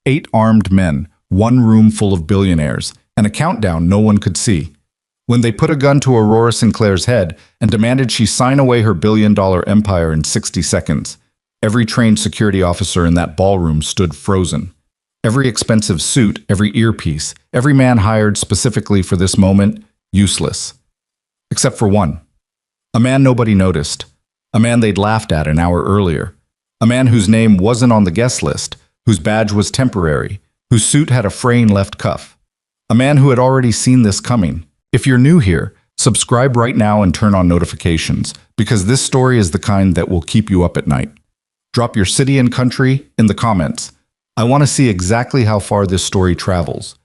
8 armed men, one room full of billionaires, and a countdown no one could see. When they put a gun to Aurora Sinclair's head and demanded she sign away her billion-dollar empire in 60 seconds, every trained security officer in that ballroom stood frozen. Every expensive suit, every earpiece, every man hired specifically for this moment, useless. Except for one. A man nobody noticed. A man they'd laughed at an hour earlier. A man whose name wasn't on the guest list, whose badge was temporary, whose suit had a fraying left cuff. A man who had already seen this coming. If you're new here, subscribe right now and turn on notifications, because this story is the kind that will keep you up at night. Drop your city and country in the comments. I want to see exactly how far this story travels.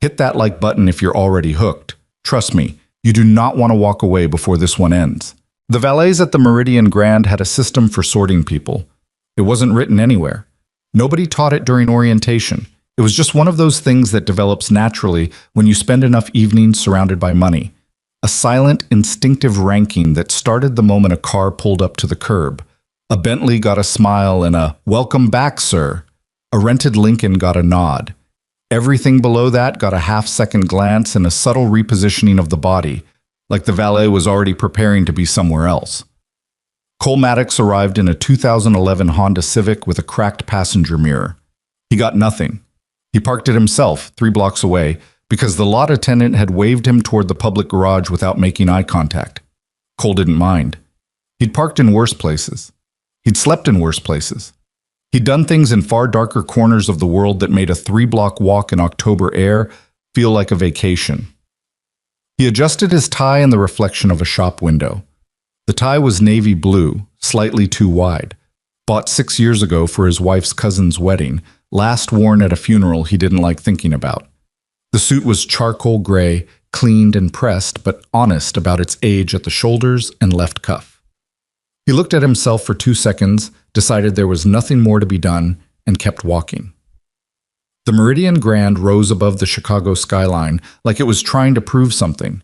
Hit that like button if you're already hooked. Trust me, you do not want to walk away before this one ends. The valets at the Meridian Grand had a system for sorting people. It wasn't written anywhere. Nobody taught it during orientation. It was just one of those things that develops naturally when you spend enough evenings surrounded by money. A silent, instinctive ranking that started the moment a car pulled up to the curb. A Bentley got a smile and a "Welcome back, sir." A rented Lincoln got a nod. Everything below that got a half-second glance and a subtle repositioning of the body, like the valet was already preparing to be somewhere else. Cole Maddox arrived in a 2011 Honda Civic with a cracked passenger mirror. He got nothing. He parked it himself, 3 blocks away, because the lot attendant had waved him toward the public garage without making eye contact. Cole didn't mind. He'd parked in worse places. He'd slept in worse places. He'd done things in far darker corners of the world that made a 3-block walk in October air feel like a vacation. He adjusted his tie in the reflection of a shop window. The tie was navy blue, slightly too wide. Bought 6 years ago for his wife's cousin's wedding, last worn at a funeral he didn't like thinking about. The suit was charcoal gray, cleaned and pressed, but honest about its age at the shoulders and left cuff. He looked at himself for 2 seconds, decided there was nothing more to be done, and kept walking. The Meridian Grand rose above the Chicago skyline like it was trying to prove something.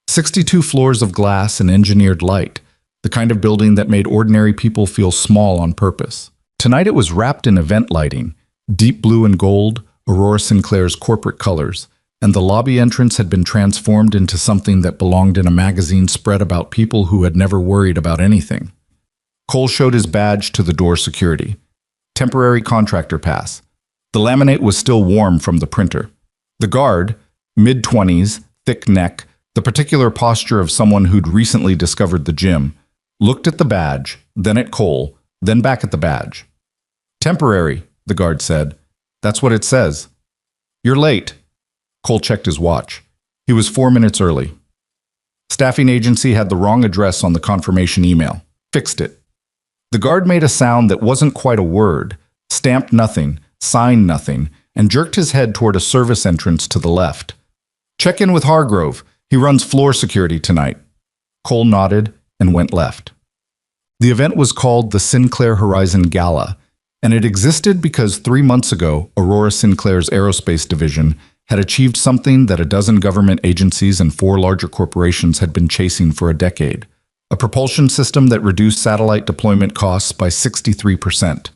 62 floors of glass and engineered light, the kind of building that made ordinary people feel small on purpose. Tonight it was wrapped in event lighting, deep blue and gold, Aurora Sinclair's corporate colors, and the lobby entrance had been transformed into something that belonged in a magazine spread about people who had never worried about anything. Cole showed his badge to the door security. Temporary contractor pass. The laminate was still warm from the printer. The guard, mid-20s, thick neck, the particular posture of someone who'd recently discovered the gym, looked at the badge, then at Cole, then back at the badge. "Temporary," the guard said. "That's what it says." "You're late." Cole checked his watch. He was 4 minutes early. Staffing agency had the wrong address on the confirmation email. Fixed it. The guard made a sound that wasn't quite a word, stamped nothing, signed nothing, and jerked his head toward a service entrance to the left. "Check in with Hargrove. He runs floor security tonight." Cole nodded and went left. The event was called the Sinclair Horizon Gala, and it existed because 3 months ago, Aurora Sinclair's aerospace division had achieved something that a dozen government agencies and 4 larger corporations had been chasing for a decade. A propulsion system that reduced satellite deployment costs by 63%.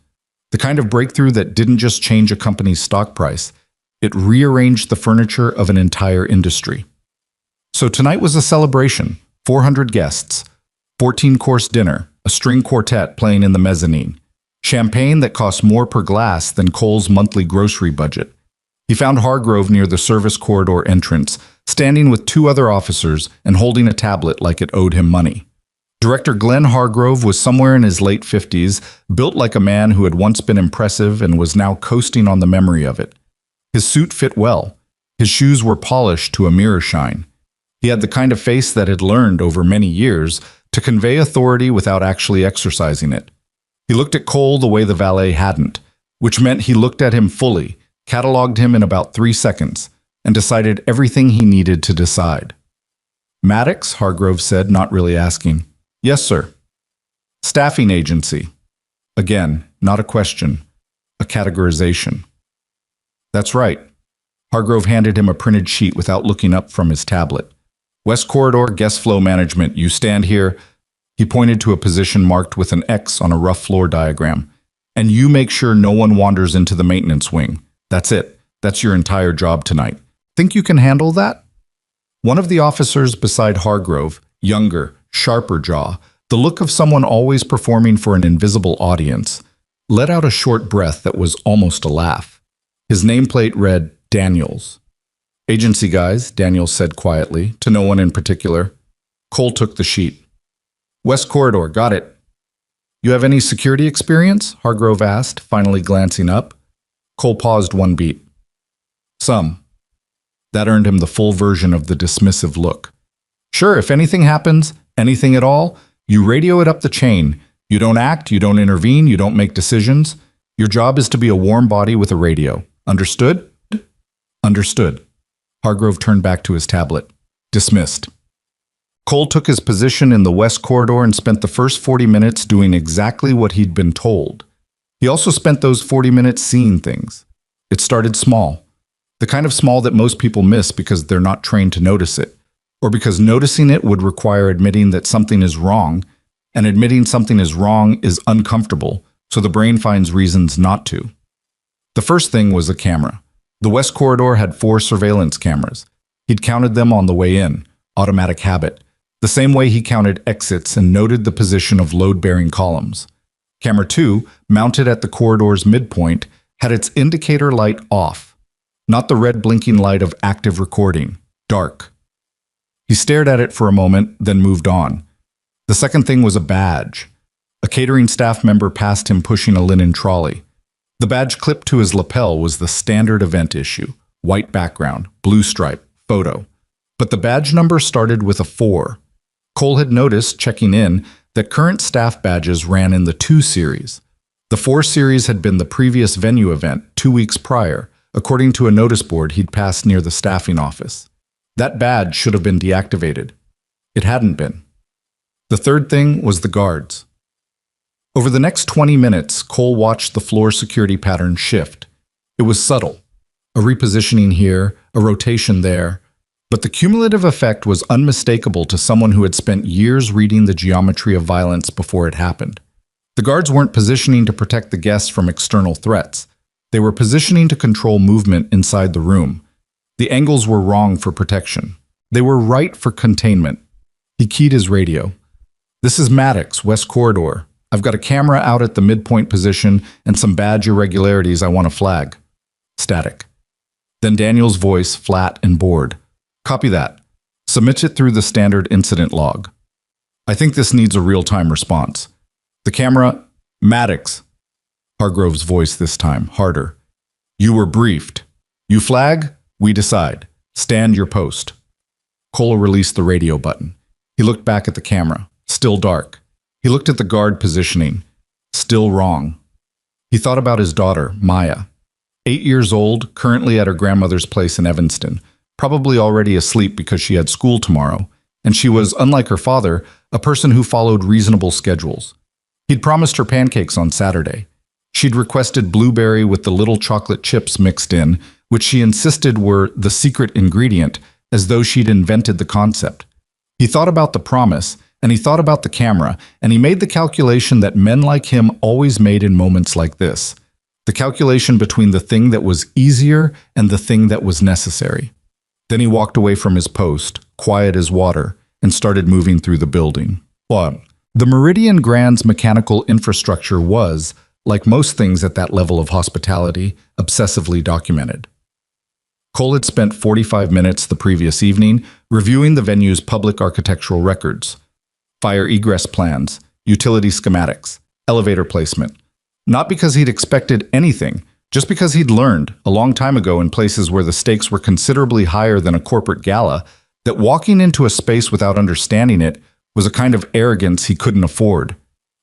The kind of breakthrough that didn't just change a company's stock price, it rearranged the furniture of an entire industry. So tonight was a celebration, 400 guests, 14-course dinner, a string quartet playing in the mezzanine, champagne that cost more per glass than Cole's monthly grocery budget. He found Hargrove near the service corridor entrance, standing with 2 other officers and holding a tablet like it owed him money. Director Glenn Hargrove was somewhere in his late 50s, built like a man who had once been impressive and was now coasting on the memory of it. His suit fit well. His shoes were polished to a mirror shine. He had the kind of face that had learned over many years to convey authority without actually exercising it. He looked at Cole the way the valet hadn't, which meant he looked at him fully, cataloged him in about 3 seconds, and decided everything he needed to decide. "Maddox?" Hargrove said, not really asking. "Yes, sir." "Staffing agency." Again, not a question, a categorization. "That's right." Hargrove handed him a printed sheet without looking up from his tablet. "West Corridor Guest Flow Management, you stand here." He pointed to a position marked with an X on a rough floor diagram. "And you make sure no one wanders into the maintenance wing. That's it. That's your entire job tonight. Think you can handle that? One of the officers beside Hargrove, younger, sharper jaw, the look of someone always performing for an invisible audience, let out a short breath that was almost a laugh. His nameplate read Daniels. "Agency guys," Daniels said quietly, to no one in particular. Cole took the sheet. "West Corridor, got it." "You have any security experience?" Hargrove asked, finally glancing up. Cole paused one beat. "Some." That earned him the full version of the dismissive look. "Sure, if anything happens, anything at all, you radio it up the chain. You don't act, you don't intervene, you don't make decisions. Your job is to be a warm body with a radio. Understood?" "Understood." Hargrove turned back to his tablet. "Dismissed." Cole took his position in the West Corridor and spent the first 40 minutes doing exactly what he'd been told. He also spent those 40 minutes seeing things. It started small. The kind of small that most people miss because they're not trained to notice it, or because noticing it would require admitting that something is wrong, and admitting something is wrong is uncomfortable, so the brain finds reasons not to. The first thing was a camera. The West Corridor had 4 surveillance cameras. He'd counted them on the way in, automatic habit, the same way he counted exits and noted the position of load-bearing columns. Camera 2, mounted at the corridor's midpoint, had its indicator light off, not the red blinking light of active recording, dark. He stared at it for a moment, then moved on. The second thing was a badge. A catering staff member passed him pushing a linen trolley. The badge clipped to his lapel was the standard event issue, white background, blue stripe, photo. But the badge number started with a 4. Cole had noticed, checking in, that current staff badges ran in the 2 series. The 4 series had been the previous venue event 2 weeks prior, according to a notice board he'd passed near the staffing office. That badge should have been deactivated. It hadn't been. The third thing was the guards. Over the next 20 minutes, Cole watched the floor security pattern shift. It was subtle. A repositioning here, a rotation there. But the cumulative effect was unmistakable to someone who had spent years reading the geometry of violence before it happened. The guards weren't positioning to protect the guests from external threats. They were positioning to control movement inside the room. The angles were wrong for protection. They were right for containment. He keyed his radio. "This is Maddox, West Corridor. I've got a camera out at the midpoint position and some badge irregularities I want to flag." Static. Then Daniel's voice, flat and bored. "Copy that. Submit it through the standard incident log. I think this needs a real-time response." The camera, "Maddox." Hargrove's voice this time, harder. "You were briefed. You flag, we decide. Stand your post." Cole released the radio button. He looked back at the camera. Still dark. He looked at the guard positioning. Still wrong. He thought about his daughter, Maya. 8 years old, currently at her grandmother's place in Evanston, probably already asleep because she had school tomorrow, and she was, unlike her father, a person who followed reasonable schedules. He'd promised her pancakes on Saturday. She'd requested blueberry with the little chocolate chips mixed in, which she insisted were the secret ingredient, as though she'd invented the concept. He thought about the promise, and he thought about the camera, and he made the calculation that men like him always made in moments like this. The calculation between the thing that was easier and the thing that was necessary. Then he walked away from his post, quiet as water, and started moving through the building. The Meridian Grand's mechanical infrastructure was, like most things at that level of hospitality, obsessively documented. Cole had spent 45 minutes the previous evening reviewing the venue's public architectural records. Fire egress plans, utility schematics, elevator placement. Not because he'd expected anything, just because he'd learned, a long time ago in places where the stakes were considerably higher than a corporate gala, that walking into a space without understanding it was a kind of arrogance he couldn't afford.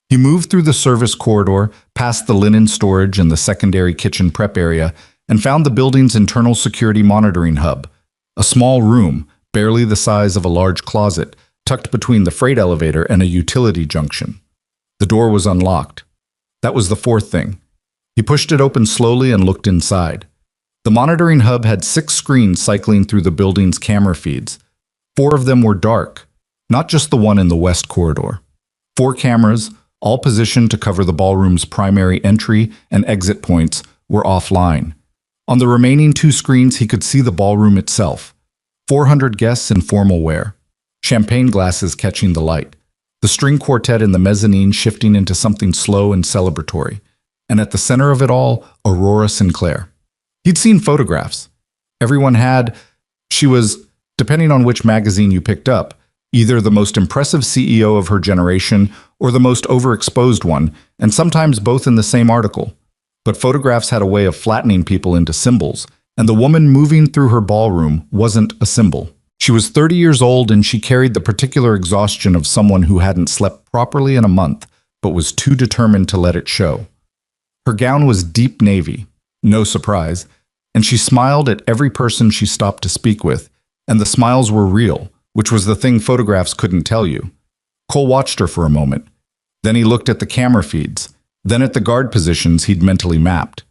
He moved through the service corridor, past the linen storage and the secondary kitchen prep area, and found the building's internal security monitoring hub, a small room, barely the size of a large closet, tucked between the freight elevator and a utility junction. The door was unlocked. That was the fourth thing. He pushed it open slowly and looked inside. The monitoring hub had 6 screens cycling through the building's camera feeds. 4 of them were dark, not just the one in the West Corridor. 4 cameras, all positioned to cover the ballroom's primary entry and exit points, were offline. On the remaining two screens, he could see the ballroom itself. 400 guests in formal wear. Champagne glasses catching the light. The string quartet in the mezzanine shifting into something slow and celebratory. And at the center of it all, Aurora Sinclair. He'd seen photographs. Everyone had. She was, depending on which magazine you picked up, either the most impressive CEO of her generation or the most overexposed one, and sometimes both in the same article. But photographs had a way of flattening people into symbols, and the woman moving through her ballroom wasn't a symbol. She was 30 years old and she carried the particular exhaustion of someone who hadn't slept properly in a month, but was too determined to let it show. Her gown was deep navy, no surprise, and she smiled at every person she stopped to speak with, and the smiles were real, which was the thing photographs couldn't tell you. Cole watched her for a moment. Then he looked at the camera feeds, then at the guard positions he'd mentally mapped,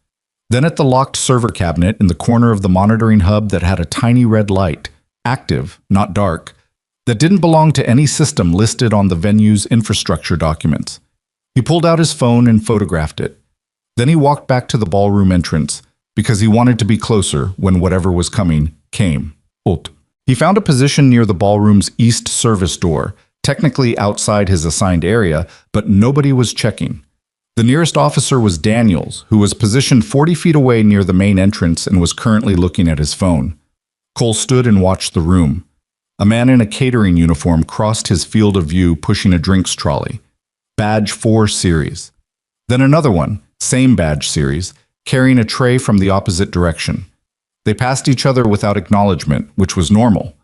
then at the locked server cabinet in the corner of the monitoring hub that had a tiny red light, active, not dark, that didn't belong to any system listed on the venue's infrastructure documents. He pulled out his phone and photographed it. Then he walked back to the ballroom entrance, because he wanted to be closer when whatever was coming came. He found a position near the ballroom's east service door, technically outside his assigned area, but nobody was checking. The nearest officer was Daniels, who was positioned 40 feet away near the main entrance and was currently looking at his phone. Cole stood and watched the room. A man in a catering uniform crossed his field of view pushing a drinks trolley. Badge 4 series. Then another one, same badge series, carrying a tray from the opposite direction. They passed each other without acknowledgement, which was normal.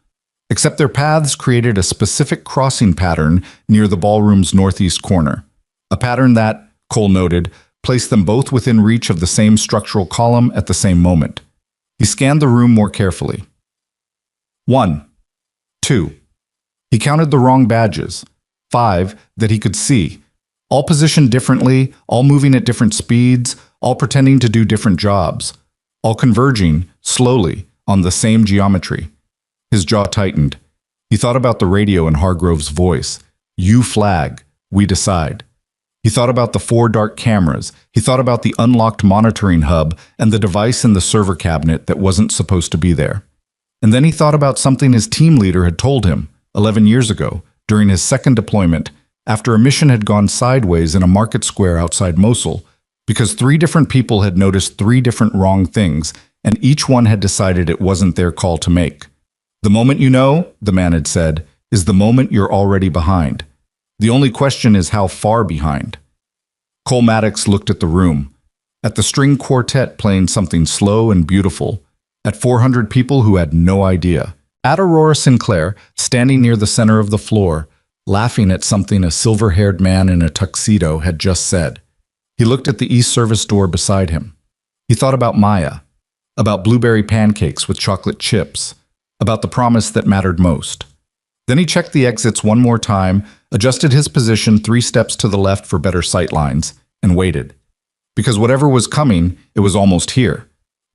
Except their paths created a specific crossing pattern near the ballroom's northeast corner. A pattern that, Cole noted, placed them both within reach of the same structural column at the same moment. He scanned the room more carefully. 1. 2. He counted the wrong badges. 5 that he could see. All positioned differently, all moving at different speeds, all pretending to do different jobs. All converging, slowly, on the same geometry. His jaw tightened. He thought about the radio in Hargrove's voice. You flag, we decide. He thought about the 4 dark cameras. He thought about the unlocked monitoring hub and the device in the server cabinet that wasn't supposed to be there. And then he thought about something his team leader had told him 11 years ago, during his second deployment, after a mission had gone sideways in a market square outside Mosul, because 3 different people had noticed 3 different wrong things, and each one had decided it wasn't their call to make. The moment you know, the man had said, is the moment you're already behind. The only question is how far behind. Cole Maddox looked at the room, at the string quartet playing something slow and beautiful, at 400 people who had no idea, at Aurora Sinclair, standing near the center of the floor, laughing at something a silver-haired man in a tuxedo had just said. He looked at the east service door beside him. He thought about Maya, about blueberry pancakes with chocolate chips, about the promise that mattered most. Then he checked the exits one more time, adjusted his position 3 steps to the left for better sight lines, and waited. Because whatever was coming, it was almost here.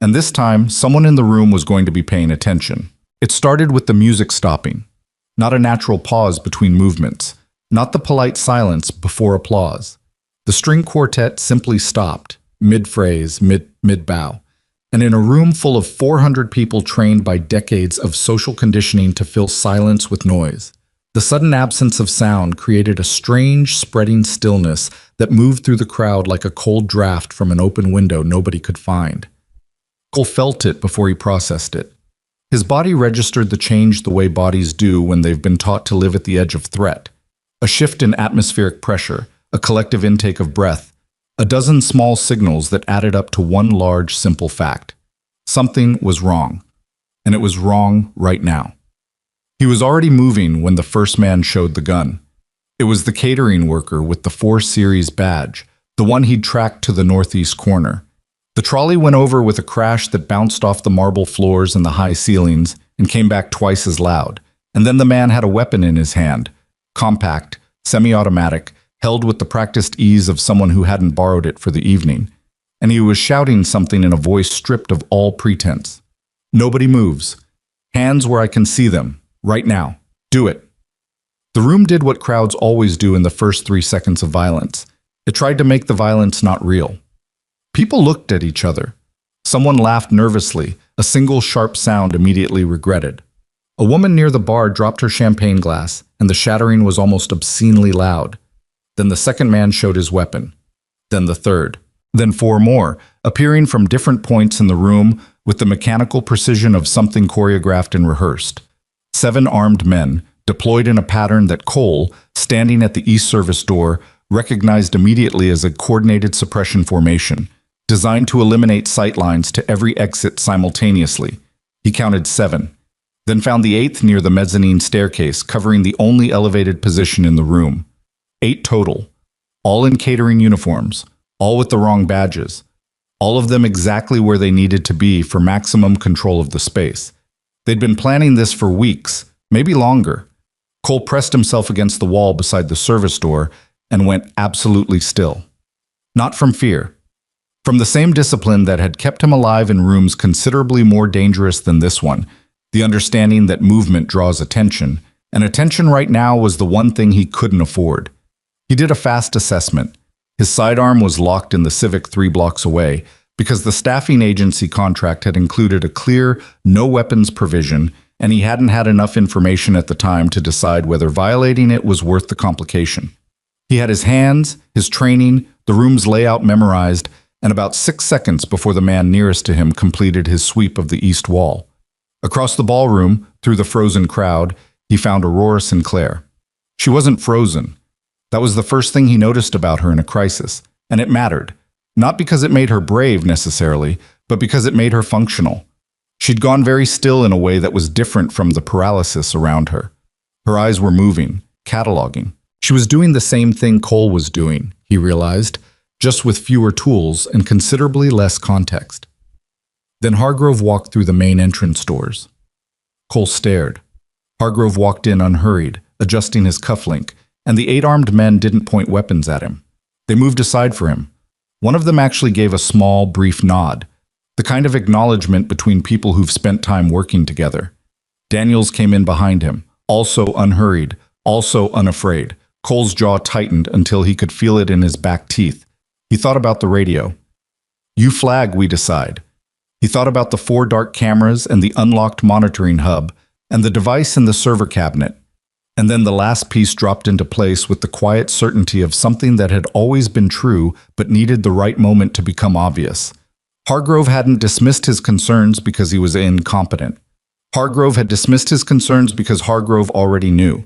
And this time, someone in the room was going to be paying attention. It started with the music stopping. Not a natural pause between movements. Not the polite silence before applause. The string quartet simply stopped, mid-phrase, mid-bow. And in a room full of 400 people trained by decades of social conditioning to fill silence with noise, the sudden absence of sound created a strange, spreading stillness that moved through the crowd like a cold draft from an open window nobody could find. Cole felt it before he processed it. His body registered the change the way bodies do when they've been taught to live at the edge of threat. A shift in atmospheric pressure, a collective intake of breath, a dozen small signals that added up to one large, simple fact. Something was wrong, and it was wrong right now. He was already moving when the first man showed the gun. It was the catering worker with the 4 Series badge, the one he'd tracked to the northeast corner. The trolley went over with a crash that bounced off the marble floors and the high ceilings and came back twice as loud. And then the man had a weapon in his hand, compact, semi-automatic, held with the practiced ease of someone who hadn't borrowed it for the evening. And he was shouting something in a voice stripped of all pretense. Nobody moves. Hands where I can see them. Right now. Do it. The room did what crowds always do in the first 3 seconds of violence. It tried to make the violence not real. People looked at each other. Someone laughed nervously, a single sharp sound immediately regretted. A woman near the bar dropped her champagne glass, and the shattering was almost obscenely loud. Then the second man showed his weapon. Then the third. Then four more, appearing from different points in the room with the mechanical precision of something choreographed and rehearsed. 7 armed men, deployed in a pattern that Cole, standing at the east service door, recognized immediately as a coordinated suppression formation, designed to eliminate sightlines to every exit simultaneously. He counted 7, then found the 8th near the mezzanine staircase, covering the only elevated position in the room. 8 total, all in catering uniforms, all with the wrong badges, all of them exactly where they needed to be for maximum control of the space. They'd been planning this for weeks, maybe longer. Cole pressed himself against the wall beside the service door and went absolutely still. Not from fear. From the same discipline that had kept him alive in rooms considerably more dangerous than this one, the understanding that movement draws attention, and attention right now was the one thing he couldn't afford. He did a fast assessment. His sidearm was locked in the Civic 3 blocks away because the staffing agency contract had included a clear no weapons provision, and he hadn't had enough information at the time to decide whether violating it was worth the complication. He had his hands, his training, the room's layout memorized, and about 6 seconds before the man nearest to him completed his sweep of the east wall. Across the ballroom, through the frozen crowd, he found Aurora Sinclair. She wasn't frozen. That was the first thing he noticed about her in a crisis, and it mattered. Not because it made her brave necessarily, but because it made her functional. She'd gone very still in a way that was different from the paralysis around her. Her eyes were moving, cataloging. She was doing the same thing Cole was doing, he realized, just with fewer tools and considerably less context. Then Hargrove walked through the main entrance doors. Cole stared. Hargrove walked in unhurried, adjusting his cufflink, and the 8 armed men didn't point weapons at him. They moved aside for him. One of them actually gave a small, brief nod, the kind of acknowledgement between people who've spent time working together. Daniels came in behind him, also unhurried, also unafraid. Cole's jaw tightened until he could feel it in his back teeth. He thought about the radio. "You flag, we decide." He thought about the 4 dark cameras and the unlocked monitoring hub, and the device in the server cabinet. And then the last piece dropped into place with the quiet certainty of something that had always been true but needed the right moment to become obvious. Hargrove hadn't dismissed his concerns because he was incompetent. Hargrove had dismissed his concerns because Hargrove already knew.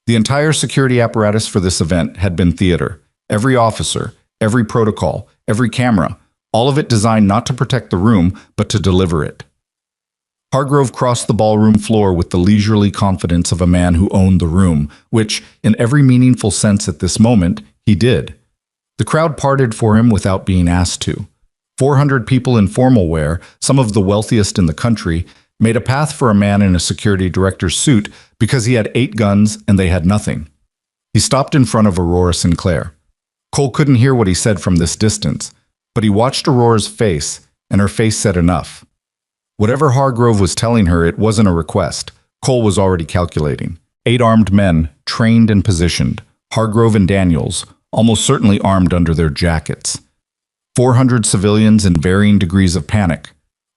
The entire security apparatus for this event had been theater. Every officer, every protocol, every camera, all of it designed not to protect the room, but to deliver it. Hargrove crossed the ballroom floor with the leisurely confidence of a man who owned the room, which, in every meaningful sense at this moment, he did. The crowd parted for him without being asked to. 400 people in formal wear, some of the wealthiest in the country, made a path for a man in a security director's suit because he had 8 guns and they had nothing. He stopped in front of Aurora Sinclair. Cole couldn't hear what he said from this distance, but he watched Aurora's face, and her face said enough. Whatever Hargrove was telling her, it wasn't a request. Cole was already calculating. 8 armed men, trained and positioned. Hargrove and Daniels, almost certainly armed under their jackets. 400 civilians in varying degrees of panic.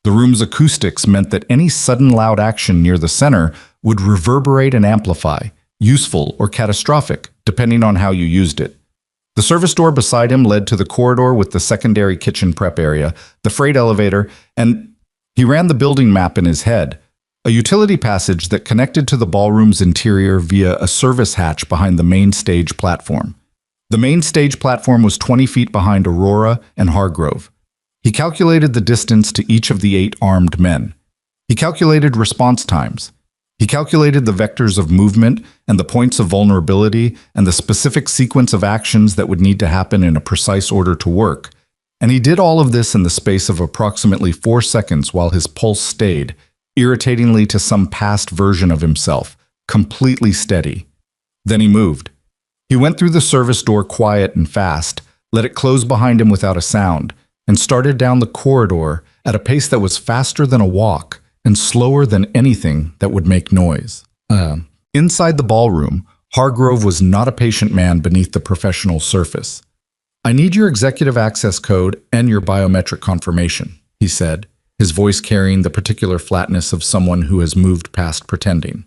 The room's acoustics meant that any sudden loud action near the center would reverberate and amplify, useful or catastrophic, depending on how you used it. The service door beside him led to the corridor with the secondary kitchen prep area, the freight elevator, and he ran the building map in his head, a utility passage that connected to the ballroom's interior via a service hatch behind the main stage platform. The main stage platform was 20 feet behind Aurora and Hargrove. He calculated the distance to each of the 8 armed men. He calculated response times. He calculated the vectors of movement and the points of vulnerability and the specific sequence of actions that would need to happen in a precise order to work. And he did all of this in the space of approximately 4 seconds while his pulse stayed, irritatingly to some past version of himself, completely steady. Then he moved. He went through the service door quiet and fast, let it close behind him without a sound, and started down the corridor at a pace that was faster than a walk and slower than anything that would make noise. Inside the ballroom, Hargrove was not a patient man beneath the professional surface. "I need your executive access code and your biometric confirmation," he said, his voice carrying the particular flatness of someone who has moved past pretending.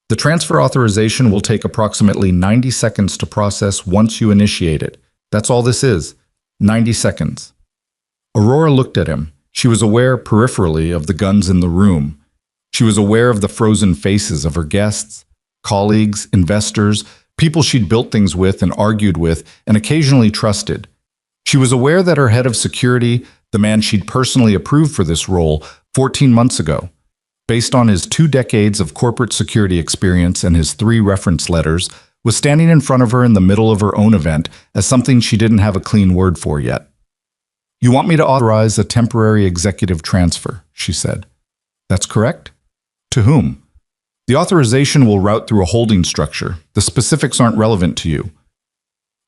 The transfer authorization will take approximately 90 seconds to process once you initiate it. That's all this is. 90 seconds. Aurora looked at him. She was aware peripherally of the guns in the room. She was aware of the frozen faces of her guests, colleagues, investors, people she'd built things with and argued with and occasionally trusted. She was aware that her head of security, the man she'd personally approved for this role 14 months ago, based on his 2 decades of corporate security experience and his 3 reference letters, was standing in front of her in the middle of her own event as something she didn't have a clean word for yet. "You want me to authorize a temporary executive transfer," she said. "That's correct? To whom?" "The authorization will route through a holding structure. The specifics aren't relevant to you."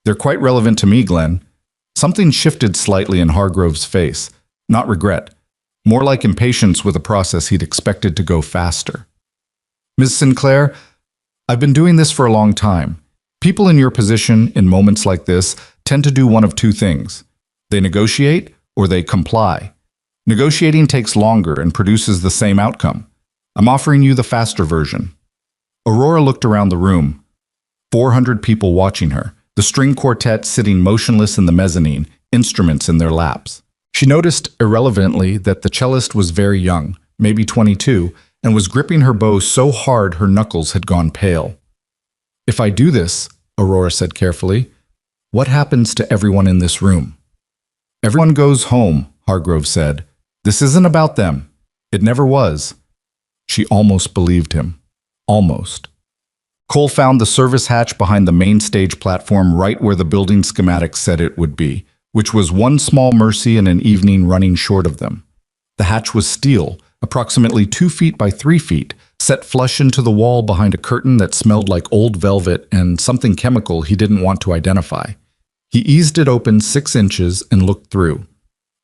"They're quite relevant to me, Glenn." Something shifted slightly in Hargrove's face. Not regret. More like impatience with a process he'd expected to go faster. "Ms. Sinclair, I've been doing this for a long time. People in your position, in moments like this, tend to do one of 2 things. They negotiate or they comply. Negotiating takes longer and produces the same outcome. I'm offering you the faster version." Aurora looked around the room. 400 people watching her, the string quartet sitting motionless in the mezzanine, instruments in their laps. She noticed irrelevantly that the cellist was very young, maybe 22, and was gripping her bow so hard her knuckles had gone pale. "If I do this," Aurora said carefully, "what happens to everyone in this room?" "Everyone goes home," Hargrove said. "This isn't about them. It never was." She almost believed him. Almost. Cole found the service hatch behind the main stage platform right where the building schematics said it would be, which was one small mercy and an evening running short of them. The hatch was steel, approximately 2 feet by 3 feet, set flush into the wall behind a curtain that smelled like old velvet and something chemical he didn't want to identify. He eased it open 6 inches and looked through.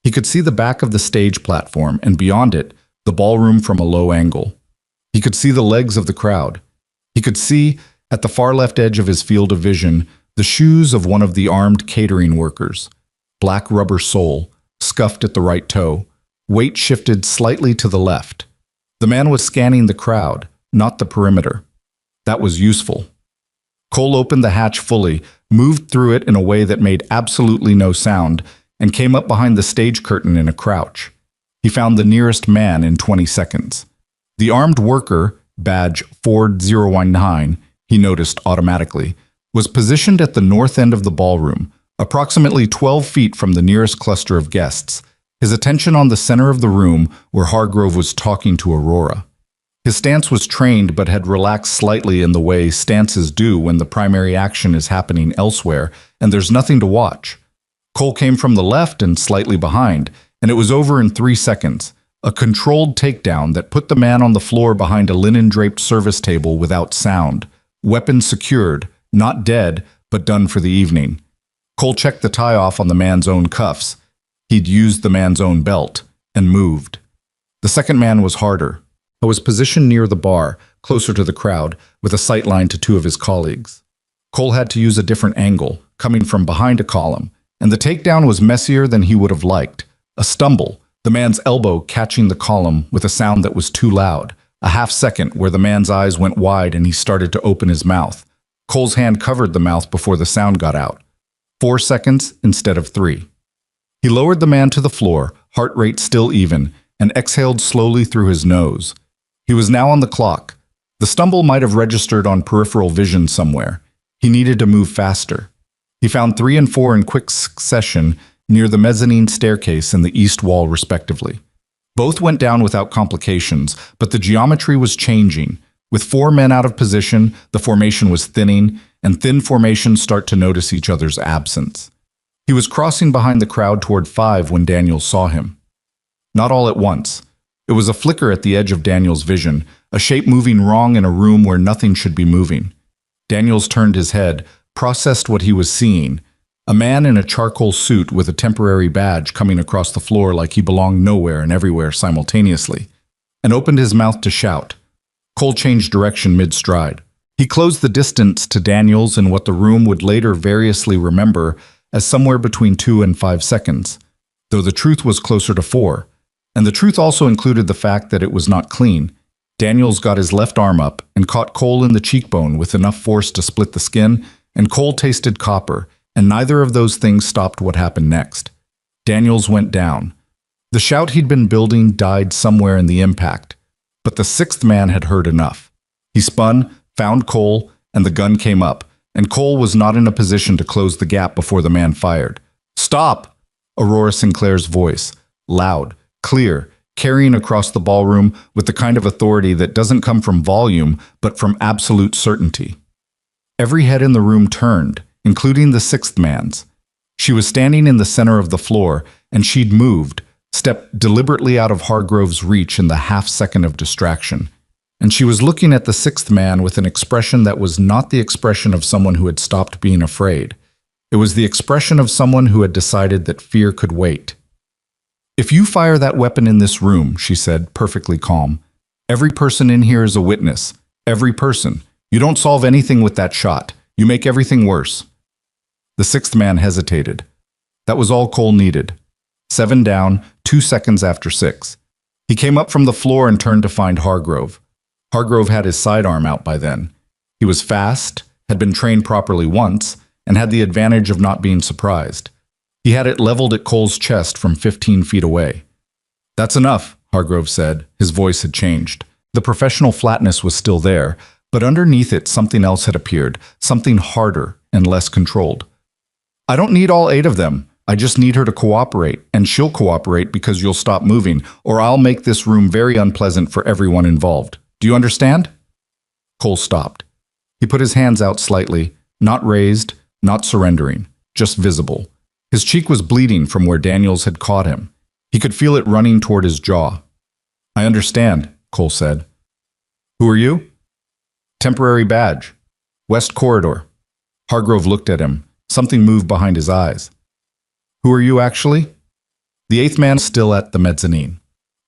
He could see the back of the stage platform and beyond it, the ballroom from a low angle. He could see the legs of the crowd. He could see, at the far left edge of his field of vision, the shoes of one of the armed catering workers. Black rubber sole, scuffed at the right toe, weight shifted slightly to the left. The man was scanning the crowd, not the perimeter. That was useful. Cole opened the hatch fully, moved through it in a way that made absolutely no sound, and came up behind the stage curtain in a crouch. He found the nearest man in 20 seconds. The armed worker, badge Ford 019, he noticed automatically, was positioned at the north end of the ballroom, approximately 12 feet from the nearest cluster of guests, his attention on the center of the room where Hargrove was talking to Aurora. His stance was trained but had relaxed slightly in the way stances do when the primary action is happening elsewhere and there's nothing to watch. Cole came from the left and slightly behind, and it was over in 3 seconds. A controlled takedown that put the man on the floor behind a linen-draped service table without sound. Weapon secured, not dead, but done for the evening. Cole checked the tie off on the man's own cuffs. He'd used the man's own belt, and moved. The second man was harder. I was positioned near the bar, closer to the crowd, with a sight line to 2 of his colleagues. Cole had to use a different angle, coming from behind a column, and the takedown was messier than he would have liked. A stumble, the man's elbow catching the column with a sound that was too loud. A half second where the man's eyes went wide and he started to open his mouth. Cole's hand covered the mouth before the sound got out. 4 seconds instead of 3. He lowered the man to the floor, heart rate still even, and exhaled slowly through his nose. He was now on the clock. The stumble might have registered on peripheral vision somewhere. He needed to move faster. He found 3 and 4 in quick succession near the mezzanine staircase and the east wall respectively. Both went down without complications, but the geometry was changing. With 4 men out of position, the formation was thinning, and thin formations start to notice each other's absence. He was crossing behind the crowd toward 5 when Daniel saw him. Not all at once. It was a flicker at the edge of Daniel's vision, a shape moving wrong in a room where nothing should be moving. Daniels turned his head, processed what he was seeing. A man in a charcoal suit with a temporary badge coming across the floor like he belonged nowhere and everywhere simultaneously, and opened his mouth to shout. Cole changed direction mid-stride. He closed the distance to Daniels in what the room would later variously remember as somewhere between 2 and 5 seconds, though the truth was closer to 4. And the truth also included the fact that it was not clean. Daniels got his left arm up and caught Cole in the cheekbone with enough force to split the skin, and Cole tasted copper, and neither of those things stopped what happened next. Daniels went down. The shout he'd been building died somewhere in the impact, but the sixth man had heard enough. He spun, found Cole, and the gun came up, and Cole was not in a position to close the gap before the man fired. "Stop!" Aurora Sinclair's voice, loud, clear, carrying across the ballroom with the kind of authority that doesn't come from volume, but from absolute certainty. Every head in the room turned, including the sixth man's. She was standing in the center of the floor, and she'd moved, stepped deliberately out of Hargrove's reach in the half-second of distraction. And she was looking at the sixth man with an expression that was not the expression of someone who had stopped being afraid. It was the expression of someone who had decided that fear could wait. "If you fire that weapon in this room," she said, perfectly calm, "every person in here is a witness. Every person. You don't solve anything with that shot. You make everything worse." The sixth man hesitated. That was all Cole needed. 7 down, 2 seconds after 6. He came up from the floor and turned to find Hargrove. Hargrove had his sidearm out by then. He was fast, had been trained properly once, and had the advantage of not being surprised. He had it leveled at Cole's chest from 15 feet away. "That's enough," Hargrove said. His voice had changed. The professional flatness was still there, but underneath it something else had appeared, something harder and less controlled. "I don't need all 8 of them. I just need her to cooperate, and she'll cooperate because you'll stop moving, or I'll make this room very unpleasant for everyone involved. Do you understand?" Cole stopped. He put his hands out slightly, not raised, not surrendering, just visible. His cheek was bleeding from where Daniels had caught him. He could feel it running toward his jaw. "I understand," Cole said. "Who are you?" "Temporary badge. West Corridor." Hargrove looked at him. Something moved behind his eyes. "Who are you actually?" The 8th man still at the mezzanine.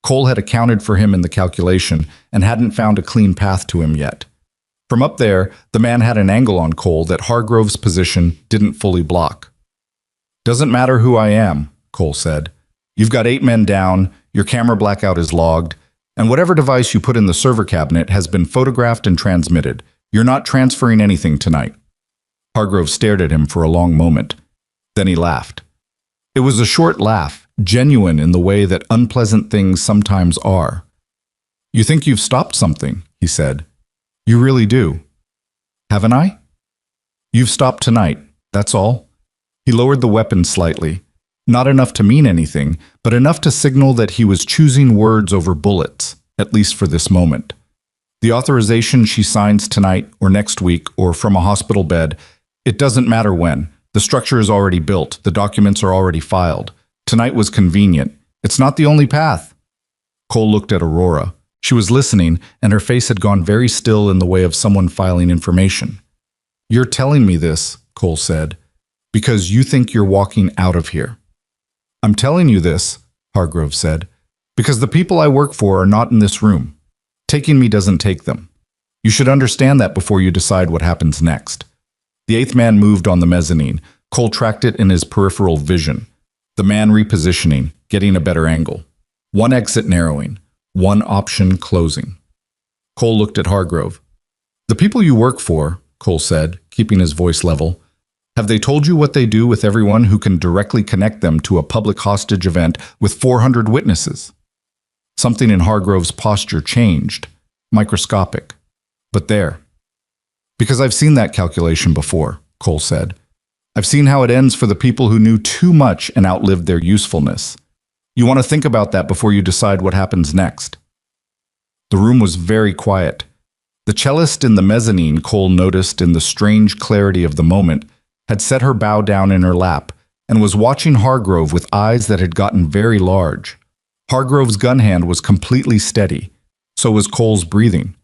Cole had accounted for him in the calculation and hadn't found a clean path to him yet. From up there, the man had an angle on Cole that Hargrove's position didn't fully block. "Doesn't matter who I am," Cole said. "You've got 8 men down, your camera blackout is logged, and whatever device you put in the server cabinet has been photographed and transmitted. You're not transferring anything tonight." Hargrove stared at him for a long moment. Then he laughed. It was a short laugh, genuine in the way that unpleasant things sometimes are. "You think you've stopped something," he said. "You really do." "Haven't I?" "You've stopped tonight, that's all." He lowered the weapon slightly. Not enough to mean anything, but enough to signal that he was choosing words over bullets, at least for this moment. "The authorization she signs tonight or next week or from a hospital bed, it doesn't matter when. The structure is already built. The documents are already filed. Tonight was convenient. It's not the only path." Cole looked at Aurora. She was listening, and her face had gone very still in the way of someone filing information. "You're telling me this," Cole said, "because you think you're walking out of here." "I'm telling you this," Hargrove said, "because the people I work for are not in this room. Taking me doesn't take them. You should understand that before you decide what happens next." The 8th man moved on the mezzanine. Cole tracked it in his peripheral vision. The man repositioning, getting a better angle. One exit narrowing. One option closing. Cole looked at Hargrove. "The people you work for," Cole said, keeping his voice level, "have they told you what they do with everyone who can directly connect them to a public hostage event with 400 witnesses?" Something in Hargrove's posture changed. Microscopic. But there. "Because I've seen that calculation before," Cole said. "I've seen how it ends for the people who knew too much and outlived their usefulness. You want to think about that before you decide what happens next." The room was very quiet. The cellist in the mezzanine, Cole noticed in the strange clarity of the moment, had set her bow down in her lap and was watching Hargrove with eyes that had gotten very large. Hargrove's gun hand was completely steady. So was Cole's breathing.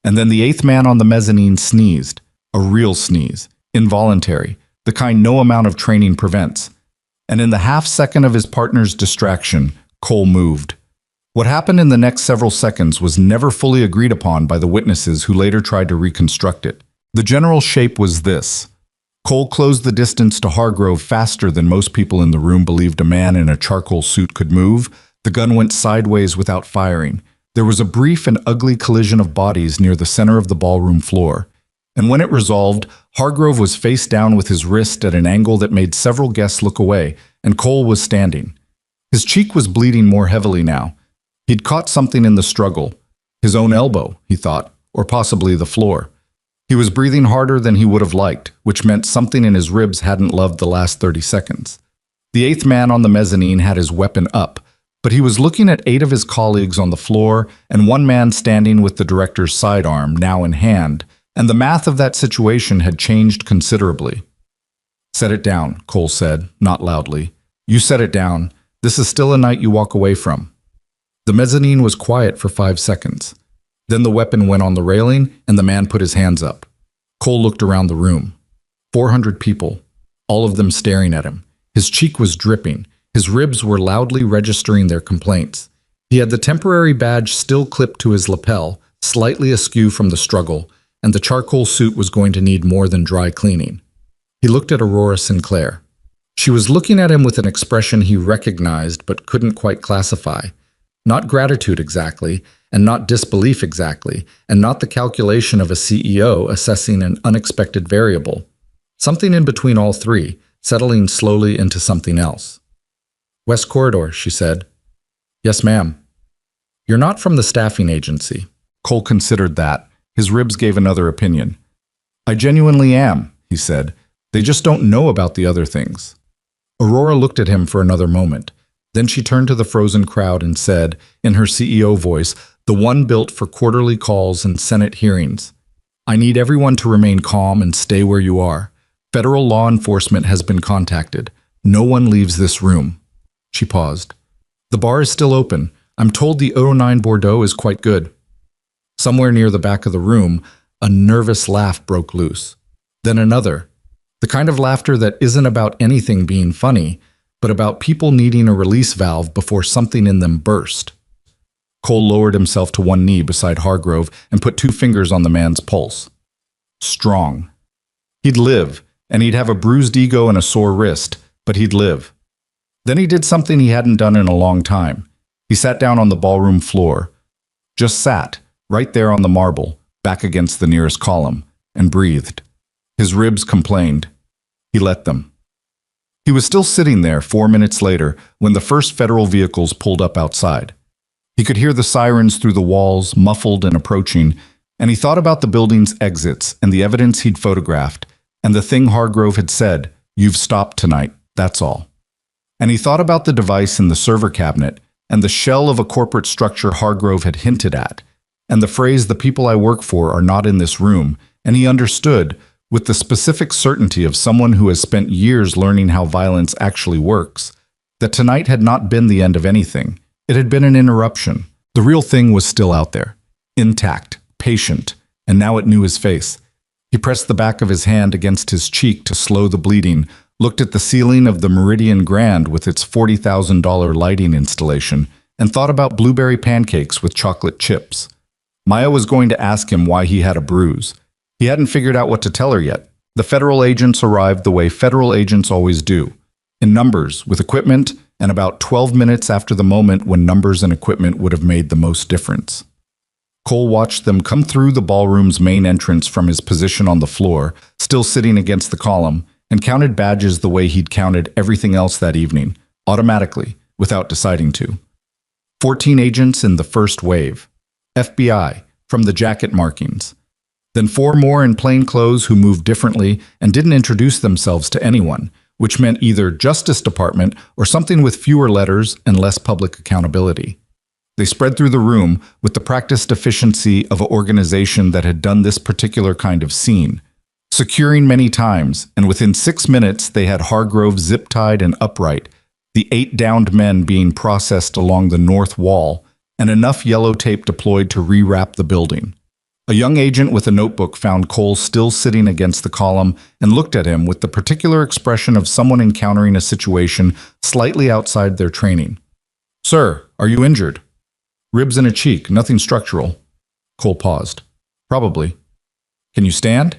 And then the 8th man on the mezzanine sneezed, a real sneeze, involuntary, the kind no amount of training prevents. And in the half-second of his partner's distraction, Cole moved. What happened in the next several seconds was never fully agreed upon by the witnesses who later tried to reconstruct it. The general shape was this. Cole closed the distance to Hargrove faster than most people in the room believed a man in a charcoal suit could move, The gun went sideways without firing. There was a brief and ugly collision of bodies near the center of the ballroom floor. And when it resolved, Hargrove was face down with his wrist at an angle that made several guests look away, and Cole was standing. His cheek was bleeding more heavily now. He'd caught something in the struggle. His own elbow, he thought, or possibly the floor. He was breathing harder than he would have liked, which meant something in his ribs hadn't loved the last 30 seconds. The eighth man on the mezzanine had his weapon up, but he was looking at 8 of his colleagues on the floor and one man standing with the director's sidearm now in hand, and the math of that situation had changed considerably. "Set it down," Cole said, not loudly. "You set it down. This is still a night you walk away from." The mezzanine was quiet for 5 seconds. Then the weapon went on the railing, and the man put his hands up. Cole looked around the room. 400 people, all of them staring at him. His cheek was dripping. His ribs were loudly registering their complaints. He had the temporary badge still clipped to his lapel, slightly askew from the struggle, and the charcoal suit was going to need more than dry cleaning. He looked at Aurora Sinclair. She was looking at him with an expression he recognized but couldn't quite classify. Not gratitude exactly, and not disbelief exactly, and not the calculation of a CEO assessing an unexpected variable. Something in between all three, settling slowly into something else. "West Corridor," she said. "Yes, ma'am." "You're not from the staffing agency." Cole considered that. His ribs gave another opinion. "I genuinely am," he said. "They just don't know about the other things." Aurora looked at him for another moment. Then she turned to the frozen crowd and said, in her CEO voice, the one built for quarterly calls and Senate hearings, "I need everyone to remain calm and stay where you are. Federal law enforcement has been contacted. No one leaves this room." She paused. "The bar is still open. I'm told the 09 Bordeaux is quite good." Somewhere near the back of the room, a nervous laugh broke loose. Then another. The kind of laughter that isn't about anything being funny, but about people needing a release valve before something in them burst. Cole lowered himself to one knee beside Hargrove and put 2 fingers on the man's pulse. Strong. He'd live, and he'd have a bruised ego and a sore wrist, but he'd live. Then he did something he hadn't done in a long time. He sat down on the ballroom floor. Just sat, right there on the marble, back against the nearest column, and breathed. His ribs complained. He let them. He was still sitting there 4 minutes later when the first federal vehicles pulled up outside. He could hear the sirens through the walls, muffled and approaching, and he thought about the building's exits and the evidence he'd photographed, and the thing Hargrove had said, "You've stopped tonight, that's all." And he thought about the device in the server cabinet and the shell of a corporate structure Hargrove had hinted at, and the phrase, "the people I work for are not in this room," and he understood, with the specific certainty of someone who has spent years learning how violence actually works, that tonight had not been the end of anything. It had been an interruption. The real thing was still out there, intact, patient, and now it knew his face. He pressed the back of his hand against his cheek to slow the bleeding, looked at the ceiling of the Meridian Grand with its $40,000 lighting installation, and thought about blueberry pancakes with chocolate chips. Maya was going to ask him why he had a bruise. He hadn't figured out what to tell her yet. The federal agents arrived the way federal agents always do, in numbers, with equipment, and about 12 minutes after the moment when numbers and equipment would have made the most difference. Cole watched them come through the ballroom's main entrance from his position on the floor, still sitting against the column, and counted badges the way he'd counted everything else that evening, automatically, without deciding to. 14 agents in the first wave. FBI, from the jacket markings. Then 4 more in plain clothes who moved differently and didn't introduce themselves to anyone, which meant either Justice Department or something with fewer letters and less public accountability. They spread through the room with the practiced efficiency of an organization that had done this particular kind of scene, securing many times, and within 6 minutes they had Hargrove zip-tied and upright, the 8 downed men being processed along the north wall, and enough yellow tape deployed to rewrap the building. A young agent with a notebook found Cole still sitting against the column and looked at him with the particular expression of someone encountering a situation slightly outside their training. "Sir, are you injured?" "Ribs and a cheek, nothing structural." Cole paused. "Probably." "Can you stand?"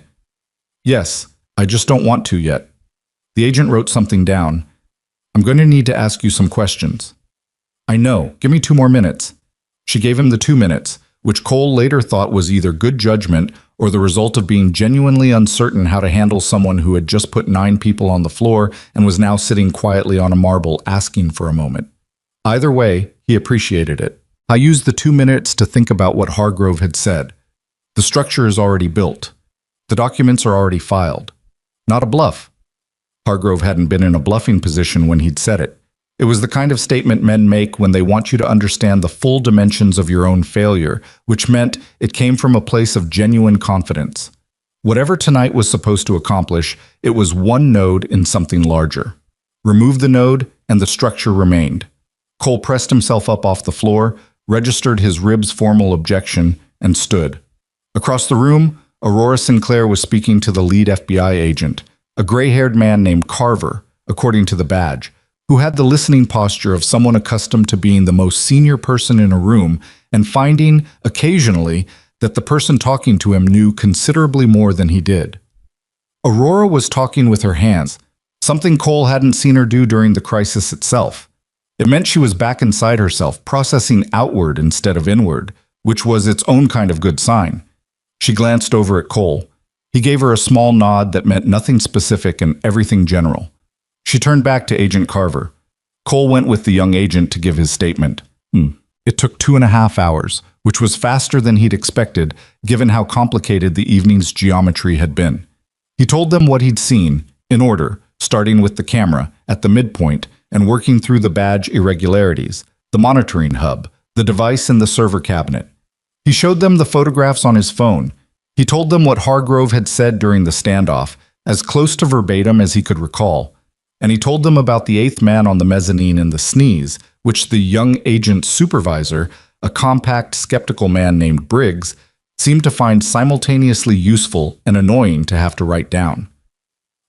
"Yes, I just don't want to yet." The agent wrote something down. "I'm going to need to ask you some questions." I know. Give me 2 more minutes. She gave him the 2 minutes, which Cole later thought was either good judgment or the result of being genuinely uncertain how to handle someone who had just put 9 people on the floor and was now sitting quietly on a marble asking for a moment. Either way, he appreciated it. I used the 2 minutes to think about what Hargrove had said. The structure is already built. The documents are already filed. Not a bluff. Hargrove hadn't been in a bluffing position when he'd said it. It was the kind of statement men make when they want you to understand the full dimensions of your own failure, which meant it came from a place of genuine confidence. Whatever tonight was supposed to accomplish, it was one node in something larger. Remove the node, and the structure remained. Cole pressed himself up off the floor, registered his ribs' formal objection, and stood. Across the room, Aurora Sinclair was speaking to the lead FBI agent, a gray-haired man named Carver, according to the badge, who had the listening posture of someone accustomed to being the most senior person in a room and finding, occasionally, that the person talking to him knew considerably more than he did. Aurora was talking with her hands, something Cole hadn't seen her do during the crisis itself. It meant she was back inside herself, processing outward instead of inward, which was its own kind of good sign. She glanced over at Cole. He gave her a small nod that meant nothing specific and everything general. She turned back to Agent Carver. Cole went with the young agent to give his statement. It took 2.5 hours, which was faster than he'd expected, given how complicated the evening's geometry had been. He told them what he'd seen, in order, starting with the camera, at the midpoint, and working through the badge irregularities, the monitoring hub, the device in the server cabinet. He showed them the photographs on his phone. He told them what Hargrove had said during the standoff, as close to verbatim as he could recall. And he told them about the 8th man on the mezzanine and the sneeze, which the young agent's supervisor, a compact, skeptical man named Briggs, seemed to find simultaneously useful and annoying to have to write down.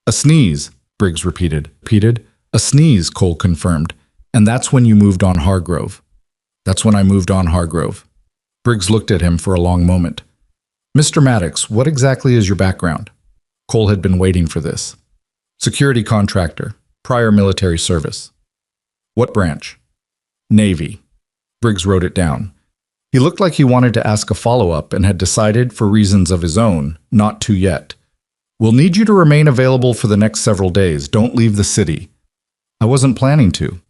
A sneeze, Briggs repeated. A sneeze, Cole confirmed. And that's when you moved on Hargrove. That's when I moved on Hargrove. Briggs looked at him for a long moment. Mr. Maddox, what exactly is your background? Cole had been waiting for this. Security contractor, prior military service. What branch? Navy. Briggs wrote it down. He looked like he wanted to ask a follow-up and had decided, for reasons of his own, not to yet. We'll need you to remain available for the next several days. Don't leave the city. I wasn't planning to.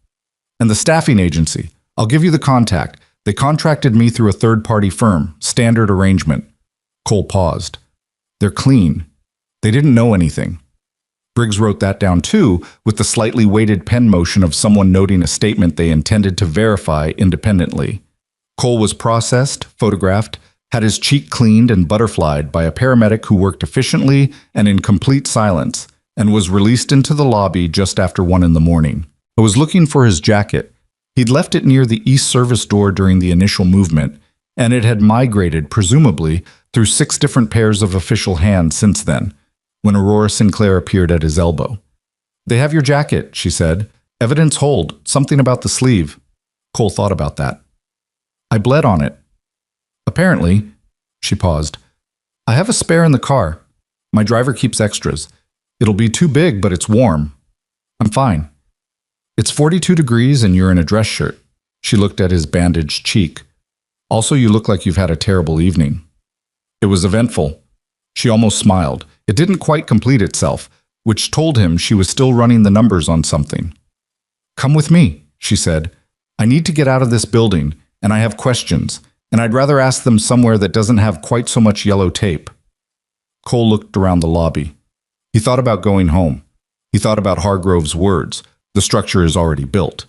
And the staffing agency. I'll give you the contact. They contracted me through a third-party firm. Standard arrangement. Cole paused. They're clean. They didn't know anything. Briggs wrote that down too, with the slightly weighted pen motion of someone noting a statement they intended to verify independently. Cole was processed, photographed, had his cheek cleaned and butterflied by a paramedic who worked efficiently and in complete silence, and was released into the lobby just after 1 a.m. I was looking for his jacket. He'd left it near the east service door during the initial movement, and it had migrated, presumably, through 6 different pairs of official hands since then, when Aurora Sinclair appeared at his elbow. They have your jacket, she said. Evidence hold, something about the sleeve. Cole thought about that. I bled on it. Apparently, she paused. I have a spare in the car. My driver keeps extras. It'll be too big, but it's warm. I'm fine. It's 42 degrees and you're in a dress shirt. She looked at his bandaged cheek. Also, you look like you've had a terrible evening. It was eventful. She almost smiled. It didn't quite complete itself, which told him she was still running the numbers on something. Come with me, she said. I need to get out of this building, and I have questions, and I'd rather ask them somewhere that doesn't have quite so much yellow tape. Cole looked around the lobby. He thought about going home. He thought about Hargrove's words, the structure is already built,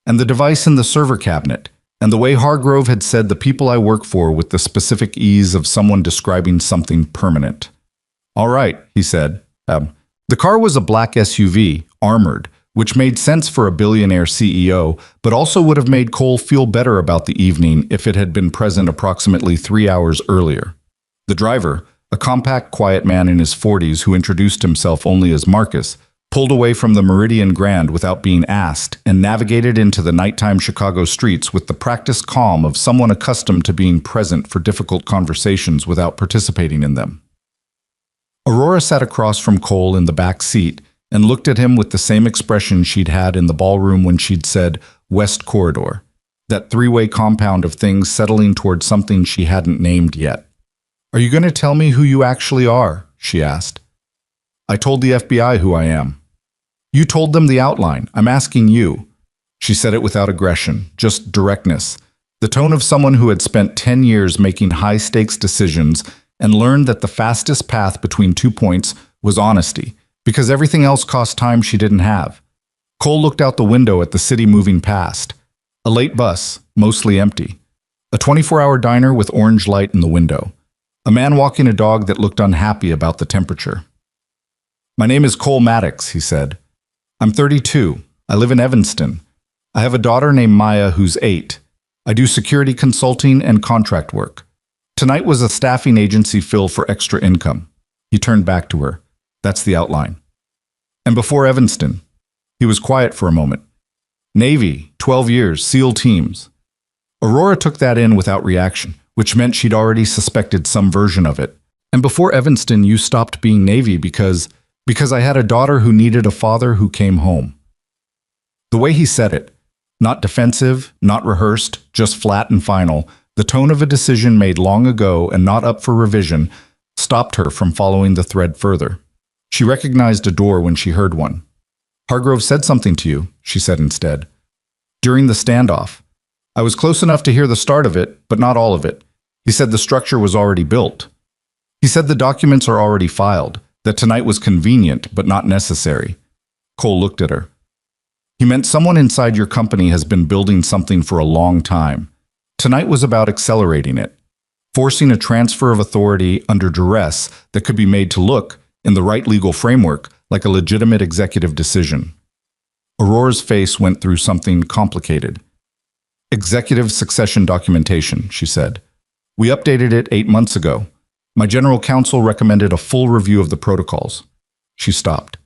and the device in the server cabinet, and the way Hargrove had said the people I work for with the specific ease of someone describing something permanent. All right, he said. The car was a black SUV, armored, which made sense for a billionaire CEO, but also would have made Cole feel better about the evening if it had been present approximately 3 hours earlier. The driver, a compact, quiet man in his 40s who introduced himself only as Marcus, pulled away from the Meridian Grand without being asked and navigated into the nighttime Chicago streets with the practiced calm of someone accustomed to being present for difficult conversations without participating in them. Aurora sat across from Cole in the back seat and looked at him with the same expression she'd had in the ballroom when she'd said, West Corridor. that three-way compound of things settling towards something she hadn't named yet. "Are you going to tell me who you actually are?" she asked. "I told the FBI who I am." "You told them the outline. I'm asking you." She said it without aggression, just directness, the tone of someone who had spent 10 years making high-stakes decisions and learned that the fastest path between 2 points was honesty, because everything else cost time she didn't have. Cole looked out the window at the city moving past. A late bus, mostly empty. A 24-hour diner with orange light in the window. A man walking a dog that looked unhappy about the temperature. "My name is Cole Maddox," he said. "I'm 32. I live in Evanston. I have a daughter named Maya who's 8. I do security consulting and contract work. Tonight was a staffing agency fill for extra income." He turned back to her. "That's the outline." "And before Evanston?" He was quiet for a moment. "Navy, 12 years, SEAL teams." Aurora took that in without reaction, which meant she'd already suspected some version of it. "And before Evanston, you stopped being Navy because I had a daughter who needed a father who came home." The way he said it, not defensive, not rehearsed, just flat and final, the tone of a decision made long ago and not up for revision, stopped her from following the thread further. She recognized a door when she heard one. "Hargrove said something to you," she said instead. "During the standoff. I was close enough to hear the start of it, but not all of it. He said the structure was already built. He said the documents are already filed, that tonight was convenient but not necessary." Cole looked at her. "He meant someone inside your company has been building something for a long time. Tonight was about accelerating it, forcing a transfer of authority under duress that could be made to look, in the right legal framework, like a legitimate executive decision." Aurora's face went through something complicated. "Executive succession documentation," she said. "We updated it 8 months ago. My general counsel recommended a full review of the protocols." She stopped.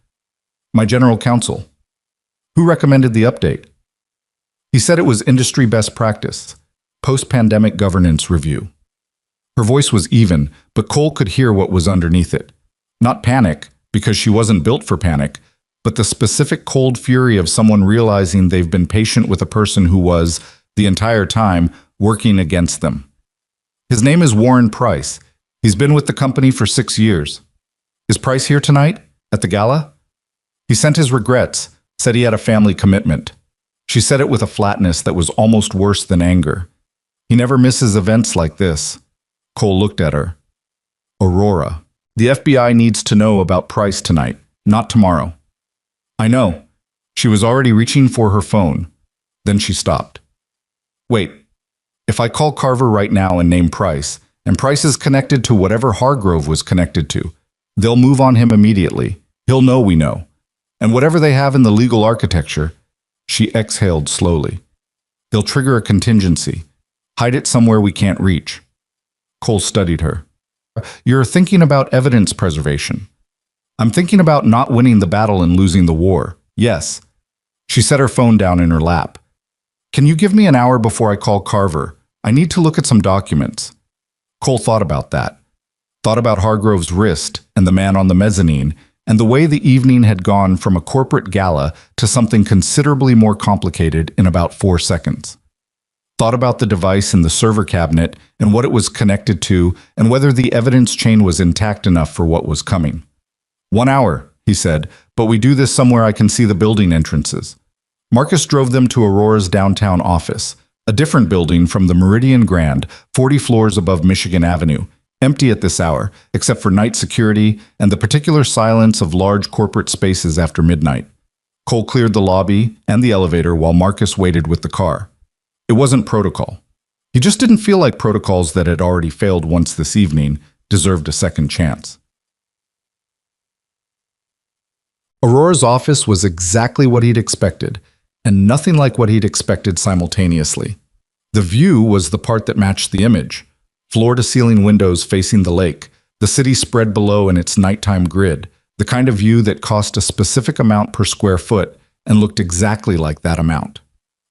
"My general counsel? Who recommended the update?" "He said it was industry best practice. Post-pandemic governance review." Her voice was even, but Cole could hear what was underneath it. Not panic, because she wasn't built for panic, but the specific cold fury of someone realizing they've been patient with a person who was, the entire time, working against them. "His name is Warren Price. He's been with the company for 6 years. Is Price here tonight? At the gala?" "He sent his regrets, said he had a family commitment." She said it with a flatness that was almost worse than anger. "He never misses events like this." Cole looked at her. "Aurora, the FBI needs to know about Price tonight, not tomorrow." "I know." She was already reaching for her phone. Then she stopped. "Wait, if I call Carver right now and name Price, and Price is connected to whatever Hargrove was connected to, they'll move on him immediately. He'll know we know. And whatever they have in the legal architecture," she exhaled slowly, "they'll trigger a contingency. Hide it somewhere we can't reach." Cole studied her. "You're thinking about evidence preservation." "I'm thinking about not winning the battle and losing the war. Yes." She set her phone down in her lap. "Can you give me an hour before I call Carver? I need to look at some documents." Cole thought about that. Thought about Hargrove's wrist and the man on the mezzanine, and the way the evening had gone from a corporate gala to something considerably more complicated in about 4 seconds. Thought about the device in the server cabinet and what it was connected to and whether the evidence chain was intact enough for what was coming. "1 hour," he said, "but we do this somewhere I can see the building entrances." Marcus drove them to Aurora's downtown office, a different building from the Meridian Grand, 40 floors above Michigan Avenue, empty at this hour, except for night security and the particular silence of large corporate spaces after midnight. Cole cleared the lobby and the elevator while Marcus waited with the car. It wasn't protocol. He just didn't feel like protocols that had already failed once this evening deserved a second chance. Aurora's office was exactly what he'd expected, and nothing like what he'd expected simultaneously. The view was the part that matched the image. Floor-to-ceiling windows facing the lake, the city spread below in its nighttime grid, the kind of view that cost a specific amount per square foot and looked exactly like that amount.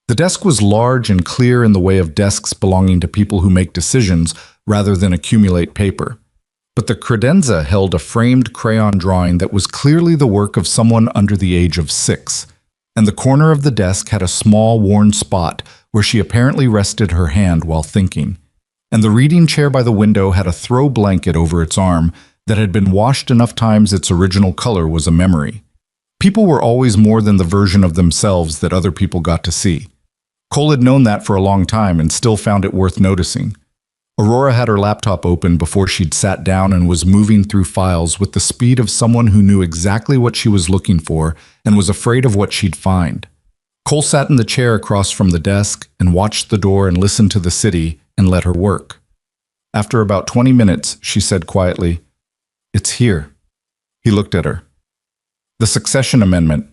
The desk was large and clear in the way of desks belonging to people who make decisions rather than accumulate paper. But the credenza held a framed crayon drawing that was clearly the work of someone under the age of 6, and the corner of the desk had a small worn spot where she apparently rested her hand while thinking. And the reading chair by the window had a throw blanket over its arm that had been washed enough times its original color was a memory. People were always more than the version of themselves that other people got to see. Cole had known that for a long time and still found it worth noticing. Aurora had her laptop open before she'd sat down and was moving through files with the speed of someone who knew exactly what she was looking for and was afraid of what she'd find. Cole sat in the chair across from the desk and watched the door and listened to the city and let her work. After about 20 minutes, she said quietly, "It's here." He looked at her. The succession amendment,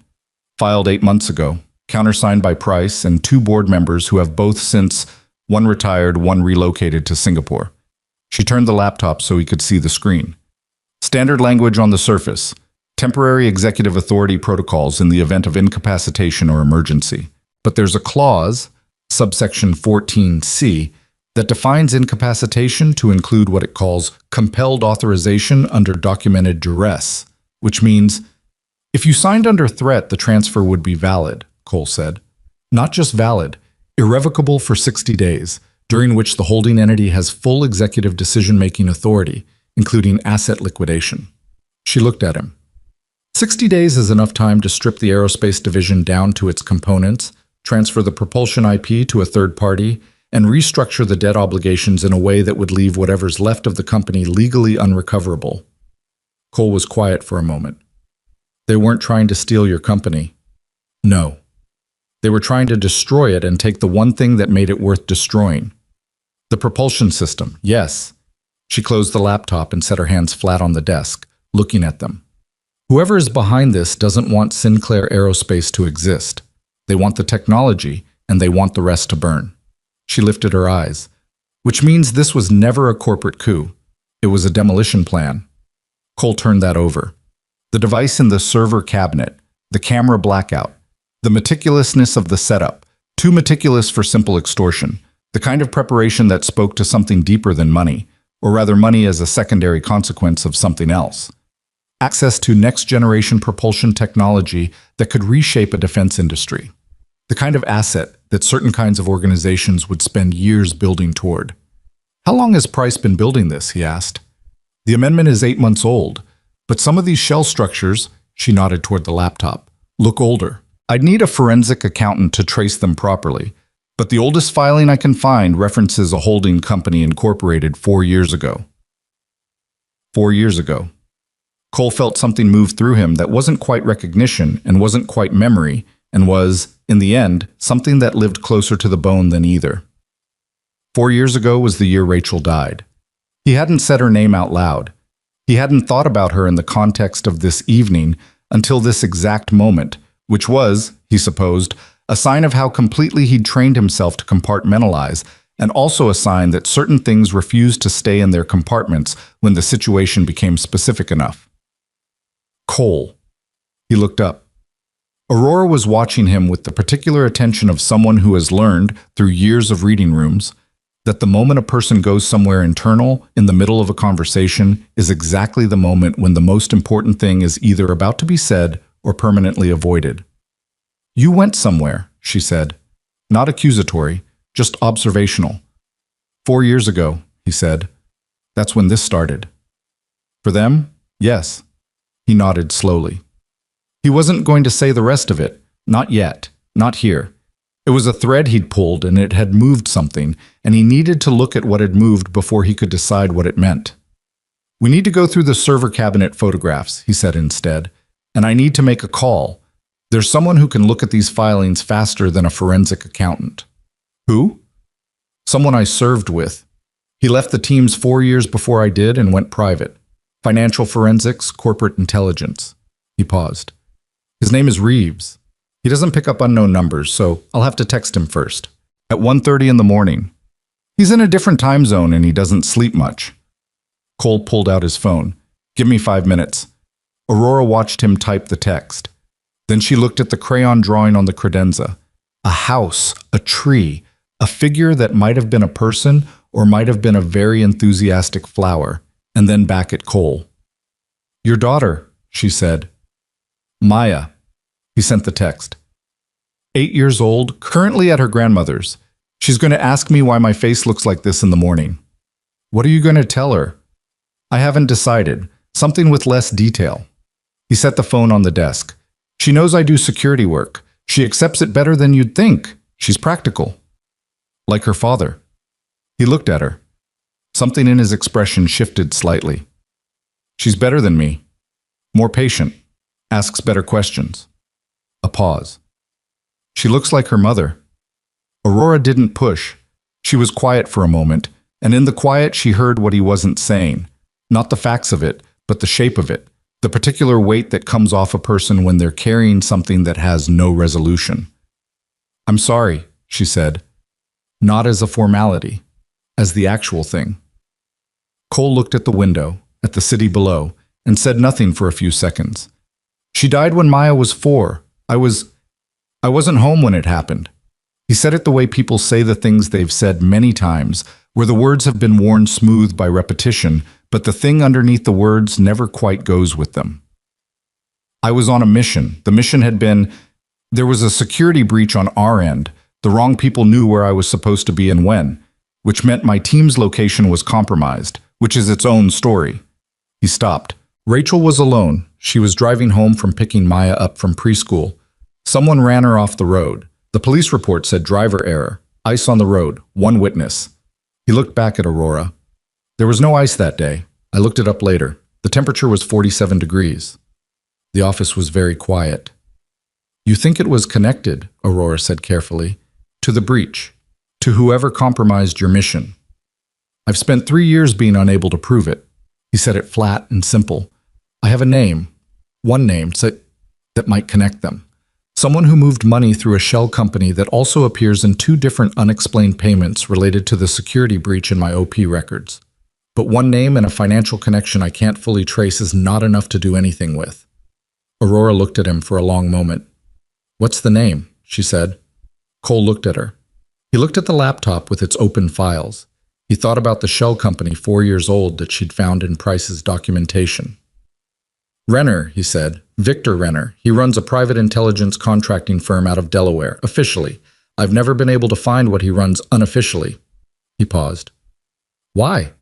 filed 8 months ago, countersigned by Price and 2 board members who have both since, one retired, one relocated to Singapore. She turned the laptop so he could see the screen. Standard language on the surface. Temporary executive authority protocols in the event of incapacitation or emergency. But there's a clause, subsection 14C, that defines incapacitation to include what it calls compelled authorization under documented duress, which means if you signed under threat, the transfer would be valid, Cole said. Not just valid, irrevocable for 60 days, during which the holding entity has full executive decision-making authority, including asset liquidation. She looked at him. 60 days is enough time to strip the aerospace division down to its components, transfer the propulsion IP to a third party, and restructure the debt obligations in a way that would leave whatever's left of the company legally unrecoverable. Cole was quiet for a moment. They weren't trying to steal your company. No. They were trying to destroy it and take the one thing that made it worth destroying. The propulsion system, yes. She closed the laptop and set her hands flat on the desk, looking at them. Whoever is behind this doesn't want Sinclair Aerospace to exist. They want the technology, and they want the rest to burn. She lifted her eyes. Which means this was never a corporate coup. It was a demolition plan. Cole turned that over. The device in the server cabinet, the camera blackout, the meticulousness of the setup, too meticulous for simple extortion, the kind of preparation that spoke to something deeper than money, or rather money as a secondary consequence of something else. Access to next-generation propulsion technology that could reshape a defense industry. The kind of asset that certain kinds of organizations would spend years building toward. How long has Price been building this, he asked. The amendment is 8 months old, but some of these shell structures, she nodded toward the laptop, look older. I'd need a forensic accountant to trace them properly, but the oldest filing I can find references a holding company incorporated 4 years ago. 4 years ago. Cole felt something move through him that wasn't quite recognition and wasn't quite memory, and was, in the end, something that lived closer to the bone than either. 4 years ago was the year Rachel died. He hadn't said her name out loud. He hadn't thought about her in the context of this evening until this exact moment, which was, he supposed, a sign of how completely he'd trained himself to compartmentalize, and also a sign that certain things refused to stay in their compartments when the situation became specific enough. Cole. He looked up. Aurora was watching him with the particular attention of someone who has learned, through years of reading rooms, that the moment a person goes somewhere internal in the middle of a conversation is exactly the moment when the most important thing is either about to be said or permanently avoided. You went somewhere, she said. Not accusatory, just observational. 4 years ago, he said. That's when this started. For them, yes. He nodded slowly. He wasn't going to say the rest of it. Not yet. Not here. It was a thread he'd pulled and it had moved something, and he needed to look at what had moved before he could decide what it meant. We need to go through the server cabinet photographs, he said instead, and I need to make a call. There's someone who can look at these filings faster than a forensic accountant. Who? Someone I served with. He left the teams 4 years before I did and went private. Financial forensics, corporate intelligence. He paused. His name is Reeves. He doesn't pick up unknown numbers, so I'll have to text him first. At 1:30 in the morning. He's in a different time zone and he doesn't sleep much. Cole pulled out his phone. Give me 5 minutes. Aurora watched him type the text. Then she looked at the crayon drawing on the credenza. A house, a tree, a figure that might have been a person or might have been a very enthusiastic flower, and then back at Cole. Your daughter, she said. Maya. He sent the text. 8 years old, currently at her grandmother's. She's going to ask me why my face looks like this in the morning. What are you going to tell her? I haven't decided. Something with less detail. He set the phone on the desk. She knows I do security work. She accepts it better than you'd think. She's practical. Like her father. He looked at her. Something in his expression shifted slightly. She's better than me. More patient. Asks better questions. A pause. She looks like her mother. Aurora didn't push. She was quiet for a moment, and in the quiet she heard what he wasn't saying. Not the facts of it, but the shape of it. The particular weight that comes off a person when they're carrying something that has no resolution. I'm sorry, she said. Not as a formality, as the actual thing. Cole looked at the window, at the city below, and said nothing for a few seconds. She died when Maya was 4. I wasn't home when it happened. He said it the way people say the things they've said many times, where the words have been worn smooth by repetition, but the thing underneath the words never quite goes with them. I was on a mission. The mission had been, there was a security breach on our end. The wrong people knew where I was supposed to be and when, which meant my team's location was compromised, which is its own story. He stopped. Rachel was alone. She was driving home from picking Maya up from preschool. Someone ran her off the road. The police report said driver error. Ice on the road. 1 witness. He looked back at Aurora. There was no ice that day. I looked it up later. The temperature was 47 degrees. The office was very quiet. You think it was connected, Aurora said carefully, to the breach, to whoever compromised your mission. I've spent 3 years being unable to prove it. He said it flat and simple. I have a name, one name that might connect them. Someone who moved money through a shell company that also appears in 2 different unexplained payments related to the security breach in my OP records. But one name and a financial connection I can't fully trace is not enough to do anything with. Aurora looked at him for a long moment. What's the name? She said. Cole looked at her. He looked at the laptop with its open files. He thought about the shell company 4 years old that she'd found in Price's documentation. Renner, he said. Victor Renner. He runs a private intelligence contracting firm out of Delaware, officially. I've never been able to find what he runs unofficially. He paused. Why?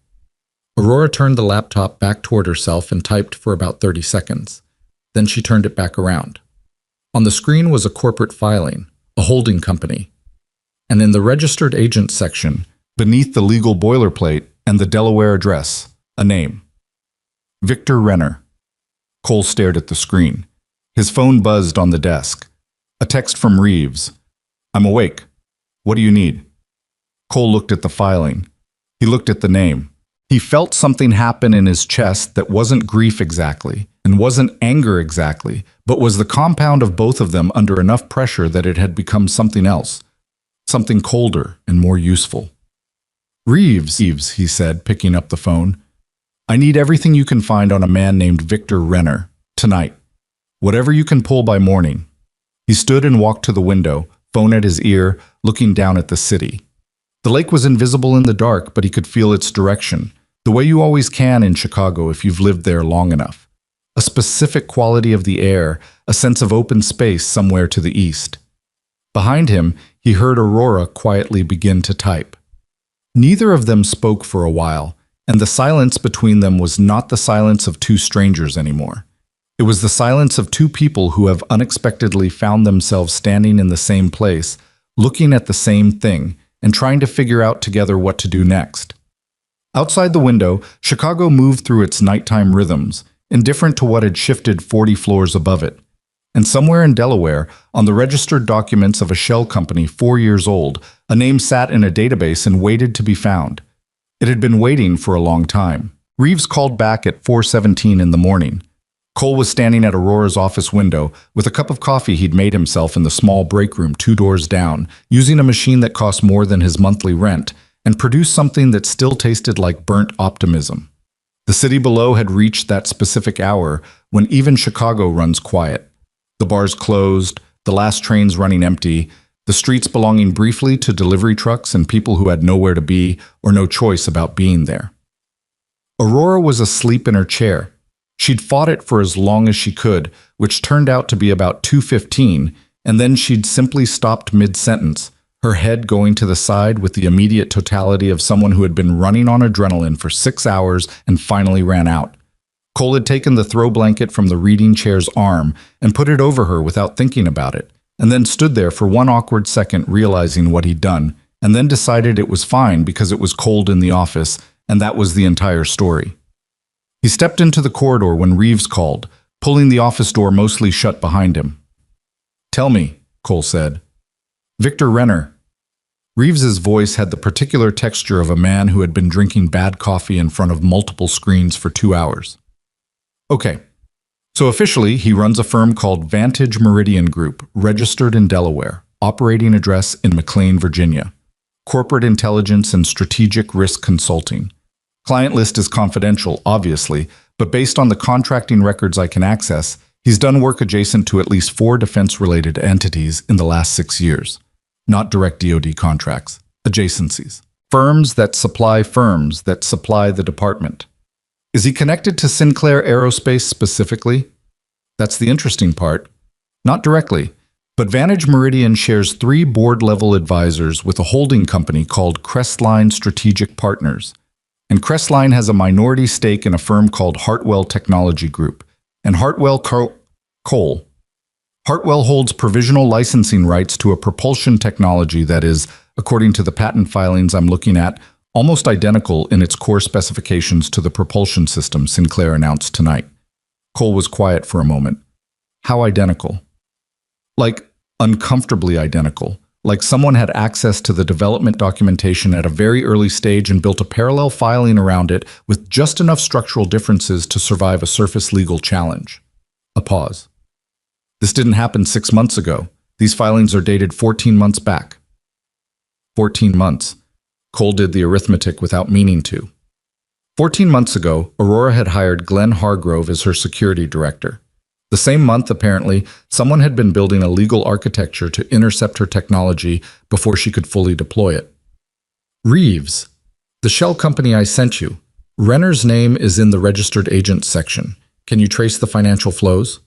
Aurora turned the laptop back toward herself and typed for about 30 seconds. Then she turned it back around. On the screen was a corporate filing, a holding company. And in the registered agent section, beneath the legal boilerplate and the Delaware address, a name. Victor Renner. Cole stared at the screen. His phone buzzed on the desk. A text from Reeves. I'm awake. What do you need? Cole looked at the filing. He looked at the name. He felt something happen in his chest that wasn't grief exactly, and wasn't anger exactly, but was the compound of both of them under enough pressure that it had become something else, something colder and more useful. Reeves, he said, picking up the phone. I need everything you can find on a man named Victor Renner, tonight. Whatever you can pull by morning. He stood and walked to the window, phone at his ear, looking down at the city. The lake was invisible in the dark, but he could feel its direction, the way you always can in Chicago if you've lived there long enough. A specific quality of the air, a sense of open space somewhere to the east. Behind him, he heard Aurora quietly begin to type. Neither of them spoke for a while, and the silence between them was not the silence of 2 strangers anymore. It was the silence of 2 people who have unexpectedly found themselves standing in the same place, looking at the same thing, and trying to figure out together what to do next. Outside the window, Chicago moved through its nighttime rhythms, indifferent to what had shifted 40 floors above it. And somewhere in Delaware, on the registered documents of a shell company 4 years old, a name sat in a database and waited to be found. It had been waiting for a long time. Reeves called back at 4:17 in the morning. Cole was standing at Aurora's office window with a cup of coffee he'd made himself in the small break room 2 doors down, using a machine that cost more than his monthly rent, and produced something that still tasted like burnt optimism. The city below had reached that specific hour when even Chicago runs quiet. The bars closed, the last trains running empty, the streets belonging briefly to delivery trucks and people who had nowhere to be or no choice about being there. Aurora was asleep in her chair. She'd fought it for as long as she could, which turned out to be about 2:15, and then she'd simply stopped mid-sentence, her head going to the side with the immediate totality of someone who had been running on adrenaline for 6 hours and finally ran out. Cole had taken the throw blanket from the reading chair's arm and put it over her without thinking about it, and then stood there for one awkward second realizing what he'd done, and then decided it was fine because it was cold in the office, and that was the entire story. He stepped into the corridor when Reeves called, pulling the office door mostly shut behind him. "Tell me," Cole said. "Victor Renner." Reeves's voice had the particular texture of a man who had been drinking bad coffee in front of multiple screens for 2 hours. "Okay. So officially, he runs a firm called Vantage Meridian Group, registered in Delaware, operating address in McLean, Virginia. Corporate intelligence and strategic risk consulting. Client list is confidential, obviously, but based on the contracting records I can access, he's done work adjacent to at least 4 defense-related entities in the last 6 years. Not direct DoD contracts, adjacencies. Firms that supply the department. Is he connected to Sinclair Aerospace specifically? That's the interesting part. Not directly, but Vantage Meridian shares 3 board-level advisors with a holding company called Crestline Strategic Partners. And Crestline has a minority stake in a firm called Hartwell Technology Group. And Cole. Hartwell holds provisional licensing rights to a propulsion technology that is, according to the patent filings I'm looking at, almost identical in its core specifications to the propulsion system Sinclair announced tonight. Cole was quiet for a moment. How identical? Like, uncomfortably identical. Like someone had access to the development documentation at a very early stage and built a parallel filing around it with just enough structural differences to survive a surface legal challenge. A pause. This didn't happen 6 months ago. These filings are dated 14 months back. 14 months. Cole did the arithmetic without meaning to. 14 months ago, Aurora had hired Glenn Hargrove as her security director. The same month, apparently, someone had been building a legal architecture to intercept her technology before she could fully deploy it. Reeves, the shell company I sent you. Renner's name is in the registered agents section. Can you trace the financial flows?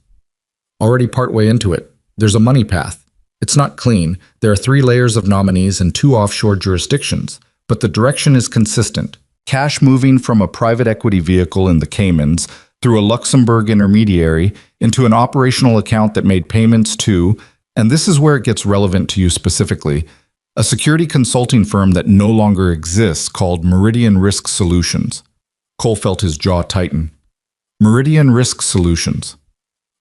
Already partway into it. There's a money path. It's not clean. There are 3 layers of nominees and 2 offshore jurisdictions, but the direction is consistent. Cash moving from a private equity vehicle in the Caymans through a Luxembourg intermediary into an operational account that made payments to, and this is where it gets relevant to you specifically, a security consulting firm that no longer exists called Meridian Risk Solutions. Cole felt his jaw tighten. Meridian Risk Solutions.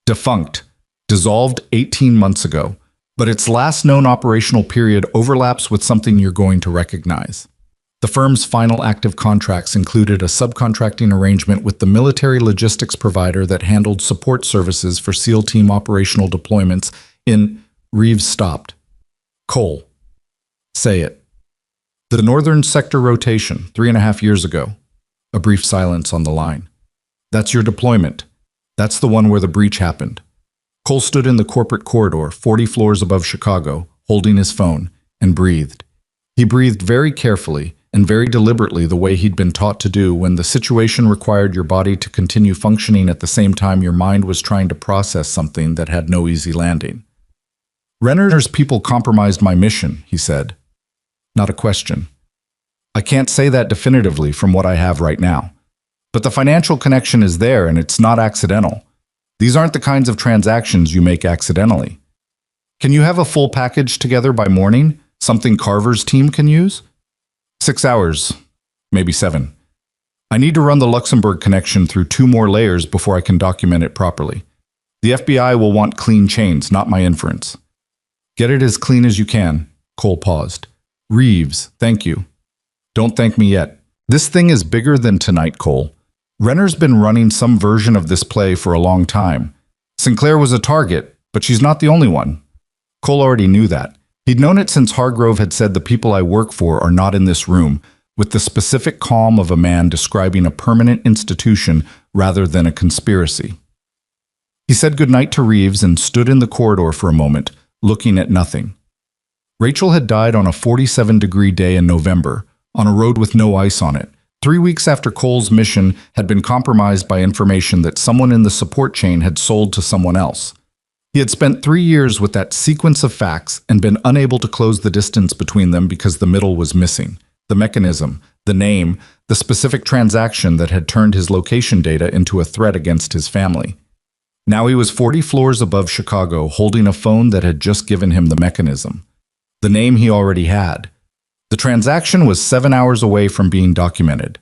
Defunct. Dissolved 18 months ago. But its last known operational period overlaps with something you're going to recognize. The firm's final active contracts included a subcontracting arrangement with the military logistics provider that handled support services for SEAL team operational deployments in... Reeves stopped. Cole. Say it. The Northern Sector rotation, 3.5 years ago. A brief silence on the line. That's your deployment. That's the one where the breach happened. Cole stood in the corporate corridor, 40 floors above Chicago, holding his phone, and breathed. He breathed very carefully and very deliberately the way he'd been taught to do when the situation required your body to continue functioning at the same time your mind was trying to process something that had no easy landing. Renner's people compromised my mission, he said. Not a question. I can't say that definitively from what I have right now. But the financial connection is there and it's not accidental. These aren't the kinds of transactions you make accidentally. Can you have a full package together by morning? Something Carver's team can use? 6 hours, maybe 7. I need to run the Luxembourg connection through 2 more layers before I can document it properly. The FBI will want clean chains, not my inference. Get it as clean as you can. Cole paused. Reeves, thank you. Don't thank me yet. This thing is bigger than tonight, Cole. Renner's been running some version of this play for a long time. Sinclair was a target, but she's not the only one. Cole already knew that. He'd known it since Hargrove had said the people I work for are not in this room, with the specific calm of a man describing a permanent institution rather than a conspiracy. He said goodnight to Reeves and stood in the corridor for a moment, looking at nothing. Rachel had died on a 47-degree day in November, on a road with no ice on it, 3 weeks after Cole's mission had been compromised by information that someone in the support chain had sold to someone else. He had spent 3 years with that sequence of facts and been unable to close the distance between them because the middle was missing. The mechanism, the name, the specific transaction that had turned his location data into a threat against his family. Now he was 40 floors above Chicago, holding a phone that had just given him the mechanism. The name he already had. The transaction was 7 hours away from being documented.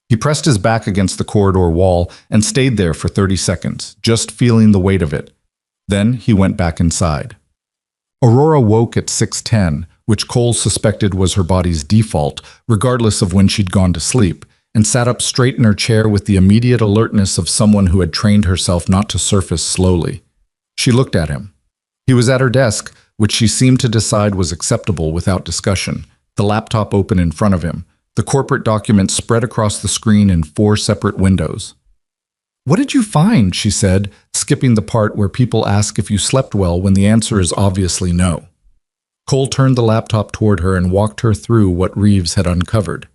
He pressed his back against the corridor wall and stayed there for 30 seconds, just feeling the weight of it. Then he went back inside. Aurora woke at 6:10, which Cole suspected was her body's default, regardless of when she'd gone to sleep, and sat up straight in her chair with the immediate alertness of someone who had trained herself not to surface slowly. She looked at him. He was at her desk, which she seemed to decide was acceptable without discussion, the laptop open in front of him, the corporate documents spread across the screen in 4 separate windows. "What did you find?" she said, skipping the part where people ask if you slept well when the answer is obviously no. Cole turned the laptop toward her and walked her through what Reeves had uncovered.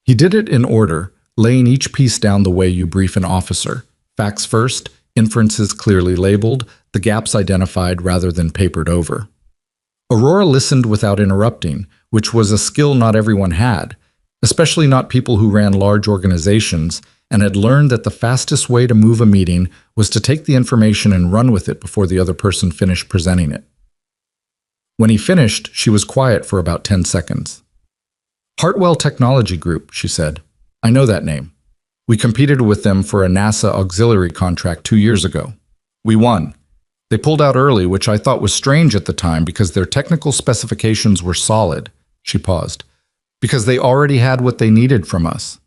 He did it in order, laying each piece down the way you brief an officer. Facts first, inferences clearly labeled, the gaps identified rather than papered over. Aurora listened without interrupting, which was a skill not everyone had, especially not people who ran large organizations and had learned that the fastest way to move a meeting was to take the information and run with it before the other person finished presenting it. When he finished, she was quiet for about 10 seconds. "Hartwell Technology Group," she said. "I know that name. We competed with them for a NASA auxiliary contract 2 years ago. We won. They pulled out early, which I thought was strange at the time because their technical specifications were solid." She paused. "Because they already had what they needed from us.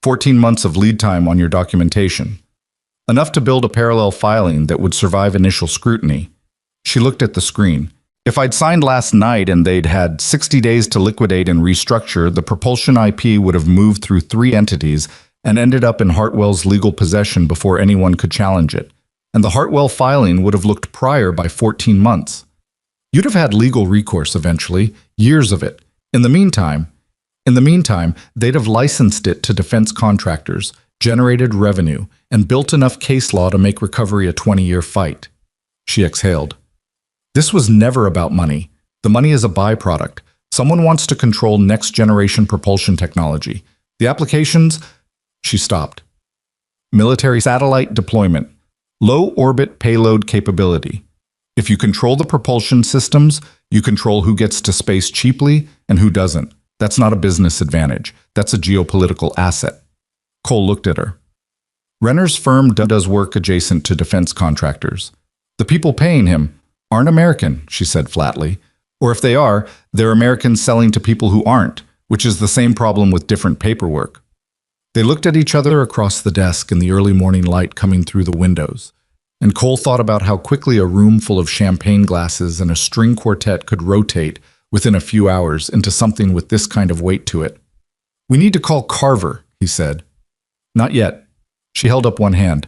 14 months of lead time on your documentation. Enough to build a parallel filing that would survive initial scrutiny." She looked at the screen. "If I'd signed last night and they'd had 60 days to liquidate and restructure, the propulsion IP would have moved through 3 entities and ended up in Hartwell's legal possession before anyone could challenge it. And the Hartwell filing would have looked prior by 14 months. You'd have had legal recourse eventually, years of it. In the meantime, they'd have licensed it to defense contractors, generated revenue, and built enough case law to make recovery a 20-year fight." She exhaled. "This was never about money. The money is a byproduct. Someone wants to control next-generation propulsion technology. The applications..." She stopped. "Military satellite deployment. Low-orbit payload capability. If you control the propulsion systems, you control who gets to space cheaply and who doesn't. That's not a business advantage. That's a geopolitical asset." Cole looked at her. "Renner's firm does work adjacent to defense contractors. The people paying him aren't American," she said flatly. "Or if they are, they're Americans selling to people who aren't, which is the same problem with different paperwork." They looked at each other across the desk in the early morning light coming through the windows, and Cole thought about how quickly a room full of champagne glasses and a string quartet could rotate within a few hours into something with this kind of weight to it. "We need to call Carver," he said. "Not yet." She held up one hand.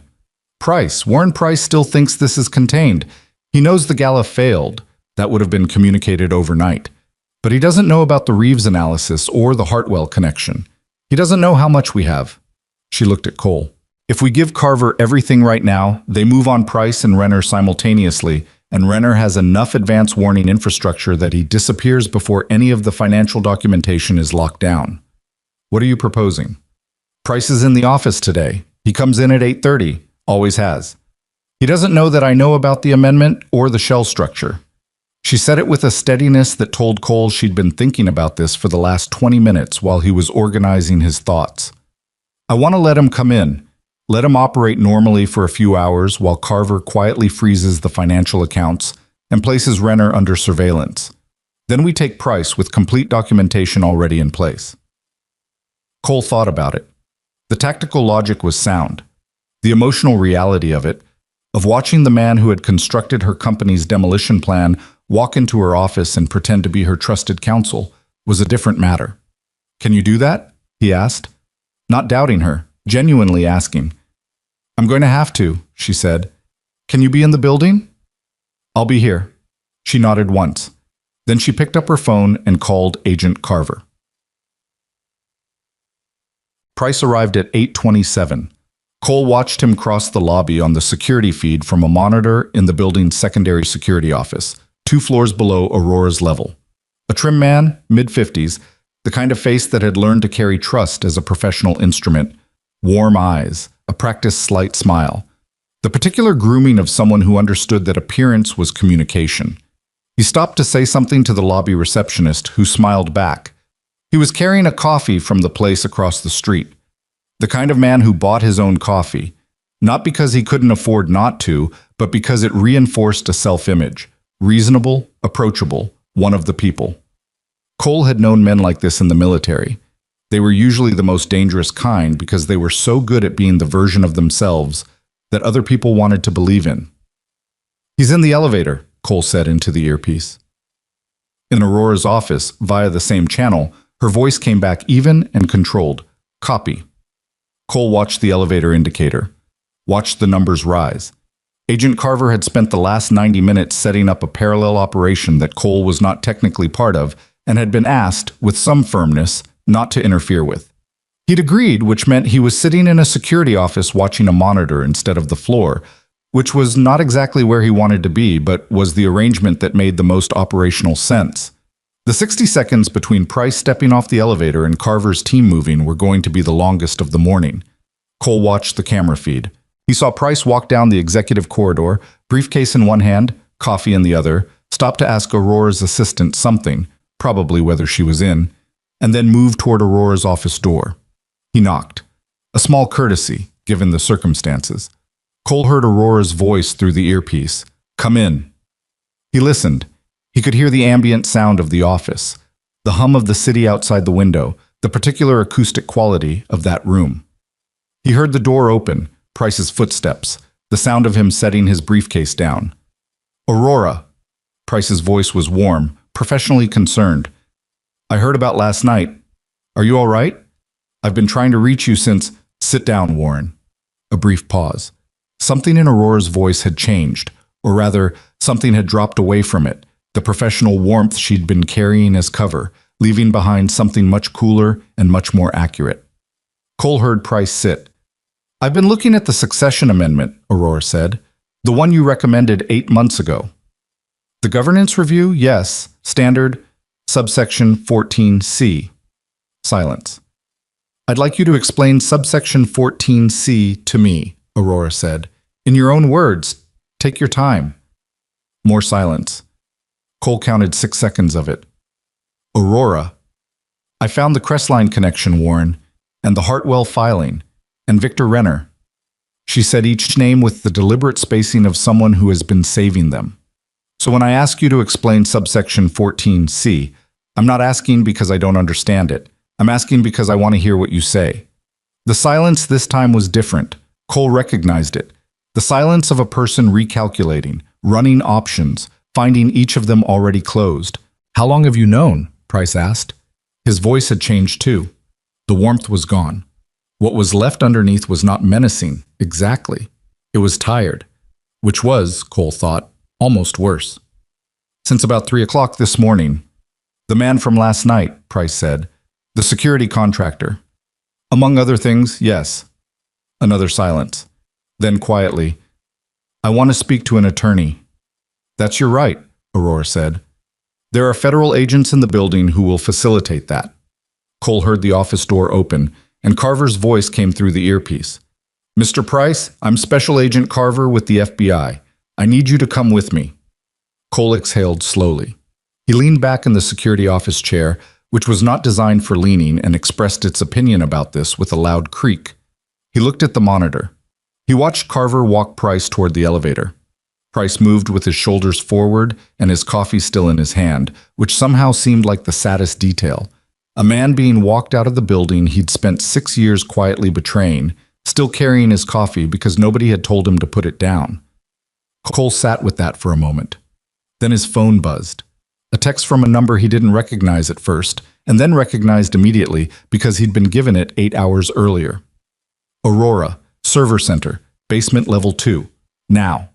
Warren Price still thinks this is contained. He knows the gala failed. That would have been communicated overnight. But he doesn't know about the Reeves analysis or the Hartwell connection. He doesn't know how much we have." She looked at Cole. "If we give Carver everything right now, they move on Price and Renner simultaneously, and Renner has enough advance warning infrastructure that he disappears before any of the financial documentation is locked down. What are you proposing?" "Price is in the office today. He comes in at 8:30, always has. He doesn't know that I know about the amendment or the shell structure." She said it with a steadiness that told Cole she'd been thinking about this for the last 20 minutes while he was organizing his thoughts. "I want to let him come in. Let him operate normally for a few hours while Carver quietly freezes the financial accounts and places Renner under surveillance. Then we take Price with complete documentation already in place." Cole thought about it. The tactical logic was sound. The emotional reality of it, of watching the man who had constructed her company's demolition plan walk into her office and pretend to be her trusted counsel, was a different matter. "Can you do that?" he asked, not doubting her, genuinely asking. "I'm going to have to," she said. "Can you be in the building?" "I'll be here." She nodded once. Then she picked up her phone and called Agent Carver. Price arrived at 8:27. Cole watched him cross the lobby on the security feed from a monitor in the building's secondary security office, 2 floors below Aurora's level. A trim man, mid-50s, the kind of face that had learned to carry trust as a professional instrument, warm eyes, a practiced slight smile. The particular grooming of someone who understood that appearance was communication. He stopped to say something to the lobby receptionist, who smiled back. He was carrying a coffee from the place across the street. The kind of man who bought his own coffee, not because he couldn't afford not to, but because it reinforced a self-image. Reasonable, approachable, one of the people. Cole had known men like this in the military. They were usually the most dangerous kind because they were so good at being the version of themselves that other people wanted to believe in. "He's in the elevator," Cole said into the earpiece. In Aurora's office, via the same channel, her voice came back even and controlled. "Copy." Cole watched the elevator indicator, watched the numbers rise. Agent Carver had spent the last 90 minutes setting up a parallel operation that Cole was not technically part of and had been asked, with some firmness, not to interfere with. He'd agreed, which meant he was sitting in a security office watching a monitor instead of the floor, which was not exactly where he wanted to be, but was the arrangement that made the most operational sense. The 60 seconds between Price stepping off the elevator and Carver's team moving were going to be the longest of the morning. Cole watched the camera feed. He saw Price walk down the executive corridor, briefcase in one hand, coffee in the other, stop to ask Aurora's assistant something, probably whether she was in, and then move toward Aurora's office door. He knocked. A small courtesy, given the circumstances. Cole heard Aurora's voice through the earpiece. "Come in." He listened. He could hear the ambient sound of the office, the hum of the city outside the window, the particular acoustic quality of that room. He heard the door open, Price's footsteps, the sound of him setting his briefcase down. "Aurora." Price's voice was warm, professionally concerned. "I heard about last night. Are you all right? I've been trying to reach you since—" "Sit down, Warren." A brief pause. Something in Aurora's voice had changed, or rather, something had dropped away from it, the professional warmth she'd been carrying as cover, leaving behind something much cooler and much more accurate. Cole heard Price sit. "I've been looking at the succession amendment," Aurora said. "The one you recommended 8 months ago." "The governance review? Yes. Standard, subsection 14C. Silence. "I'd like you to explain subsection 14C to me," Aurora said. "In your own words. Take your time." More silence. Cole counted 6 seconds of it. "Aurora, I found the Crestline connection, Warren, and the Hartwell filing, and Victor Renner." She said each name with the deliberate spacing of someone who has been saving them. "So when I ask you to explain subsection 14C, I'm not asking because I don't understand it. I'm asking because I want to hear what you say." The silence this time was different. Cole recognized it. The silence of a person recalculating, running options, finding each of them already closed. "How long have you known?" Price asked. His voice had changed too. The warmth was gone. What was left underneath was not menacing, exactly. It was tired, which was, Cole thought, almost worse. "Since about 3 o'clock this morning." "The man from last night," Price said. "The security contractor." "Among other things, yes." Another silence. Then quietly, "I want to speak to an attorney." "That's your right," Aurora said. "There are federal agents in the building who will facilitate that." Cole heard the office door open, and Carver's voice came through the earpiece. "Mr. Price, I'm Special Agent Carver with the FBI. I need you to come with me." Cole exhaled slowly. He leaned back in the security office chair, which was not designed for leaning, and expressed its opinion about this with a loud creak. He looked at the monitor. He watched Carver walk Price toward the elevator. Price moved with his shoulders forward and his coffee still in his hand, which somehow seemed like the saddest detail. A man being walked out of the building he'd spent 6 years quietly betraying, still carrying his coffee because nobody had told him to put it down. Cole sat with that for a moment. Then his phone buzzed. A text from a number he didn't recognize at first, and then recognized immediately because he'd been given it 8 hours earlier. "Aurora, Server Center, basement level 2. Now."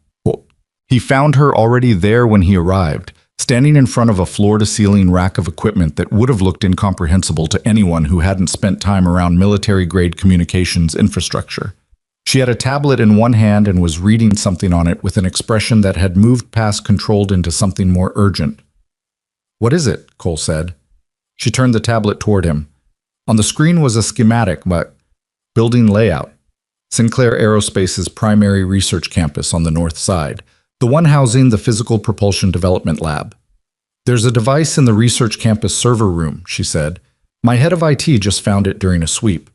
He found her already there when he arrived, standing in front of a floor-to-ceiling rack of equipment that would have looked incomprehensible to anyone who hadn't spent time around military-grade communications infrastructure. She had a tablet in one hand and was reading something on it with an expression that had moved past controlled into something more urgent. "What is it?" Cole said. She turned the tablet toward him. On the screen was a schematic, but building layout. Sinclair Aerospace's primary research campus on the north side, the one housing the Physical Propulsion Development Lab. "There's a device in the research campus server room," she said. "My head of IT just found it during a sweep.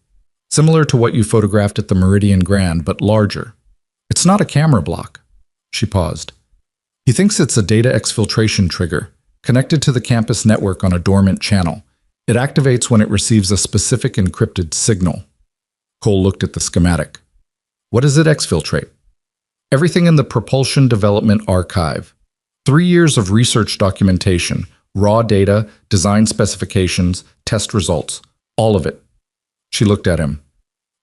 Similar to what you photographed at the Meridian Grand, but larger. It's not a camera block." She paused. "He thinks it's a data exfiltration trigger, connected to the campus network on a dormant channel. It activates when it receives a specific encrypted signal." Cole looked at the schematic. "What does it exfiltrate?" "Everything in the Propulsion Development Archive. 3 years of research documentation, raw data, design specifications, test results. All of it." She looked at him.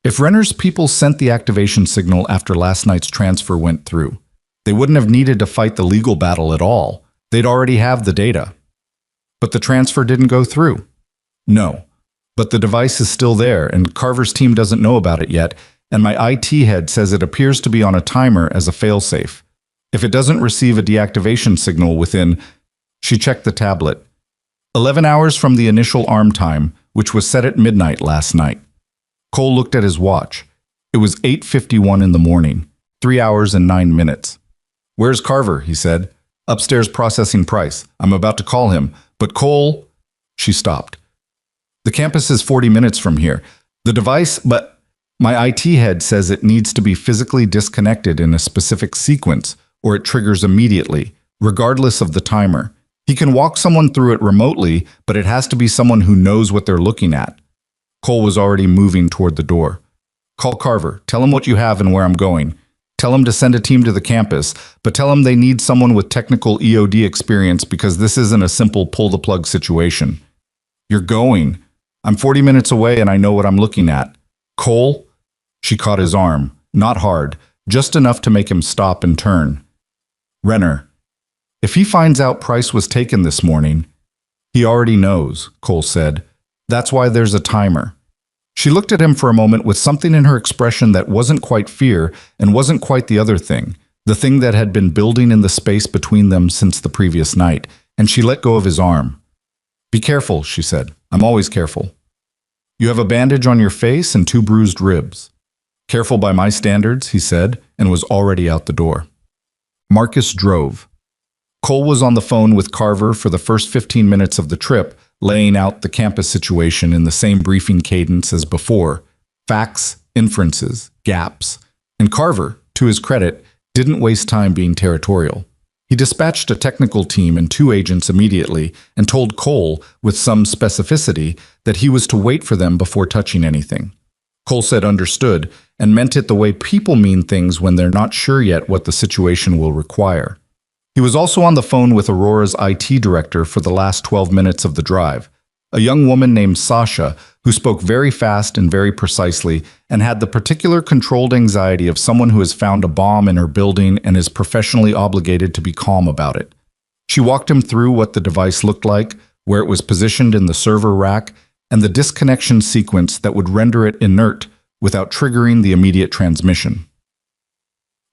"If Renner's people sent the activation signal after last night's transfer went through, they wouldn't have needed to fight the legal battle at all. They'd already have the data." "But the transfer didn't go through." "No, but the device is still there, and Carver's team doesn't know about it yet, and my IT head says it appears to be on a timer as a failsafe. If it doesn't receive a deactivation signal within..." She checked the tablet. 11 hours from the initial arm time, which was set at midnight last night. Cole looked at his watch. It was 8:51 in the morning, 3 hours and 9 minutes. "Where's Carver?" he said. "Upstairs processing price. I'm about to call him. But Cole..." She stopped. "The campus is 40 minutes from here. The device, but my IT head says it needs to be physically disconnected in a specific sequence, or it triggers immediately, regardless of the timer. He can walk someone through it remotely, but it has to be someone who knows what they're looking at." Cole was already moving toward the door. "Call Carver. Tell him what you have and where I'm going. Tell him to send a team to the campus, but tell him they need someone with technical EOD experience because this isn't a simple pull-the-plug situation." "You're going. I'm 40 minutes away and I know what I'm looking at." "Cole?" She caught his arm. Not hard, just enough to make him stop and turn. "Renner. If he finds out Price was taken this morning..." "He already knows," Cole said. "That's why there's a timer." She looked at him for a moment with something in her expression that wasn't quite fear and wasn't quite the other thing, the thing that had been building in the space between them since the previous night, and she let go of his arm. "Be careful," she said. "I'm always careful. You have a bandage on your face and 2 bruised ribs." "Careful by my standards," he said, and was already out the door. Marcus drove. Cole was on the phone with Carver for the first 15 minutes of the trip, laying out the campus situation in the same briefing cadence as before. Facts, inferences, gaps. And Carver, to his credit, didn't waste time being territorial. He dispatched a technical team and 2 agents immediately and told Cole, with some specificity, that he was to wait for them before touching anything. Cole said understood, and meant it the way people mean things when they're not sure yet what the situation will require. He was also on the phone with Aurora's IT director for the last 12 minutes of the drive, a young woman named Sasha who spoke very fast and very precisely and had the particular controlled anxiety of someone who has found a bomb in her building and is professionally obligated to be calm about it. She walked him through what the device looked like, where it was positioned in the server rack, and the disconnection sequence that would render it inert without triggering the immediate transmission.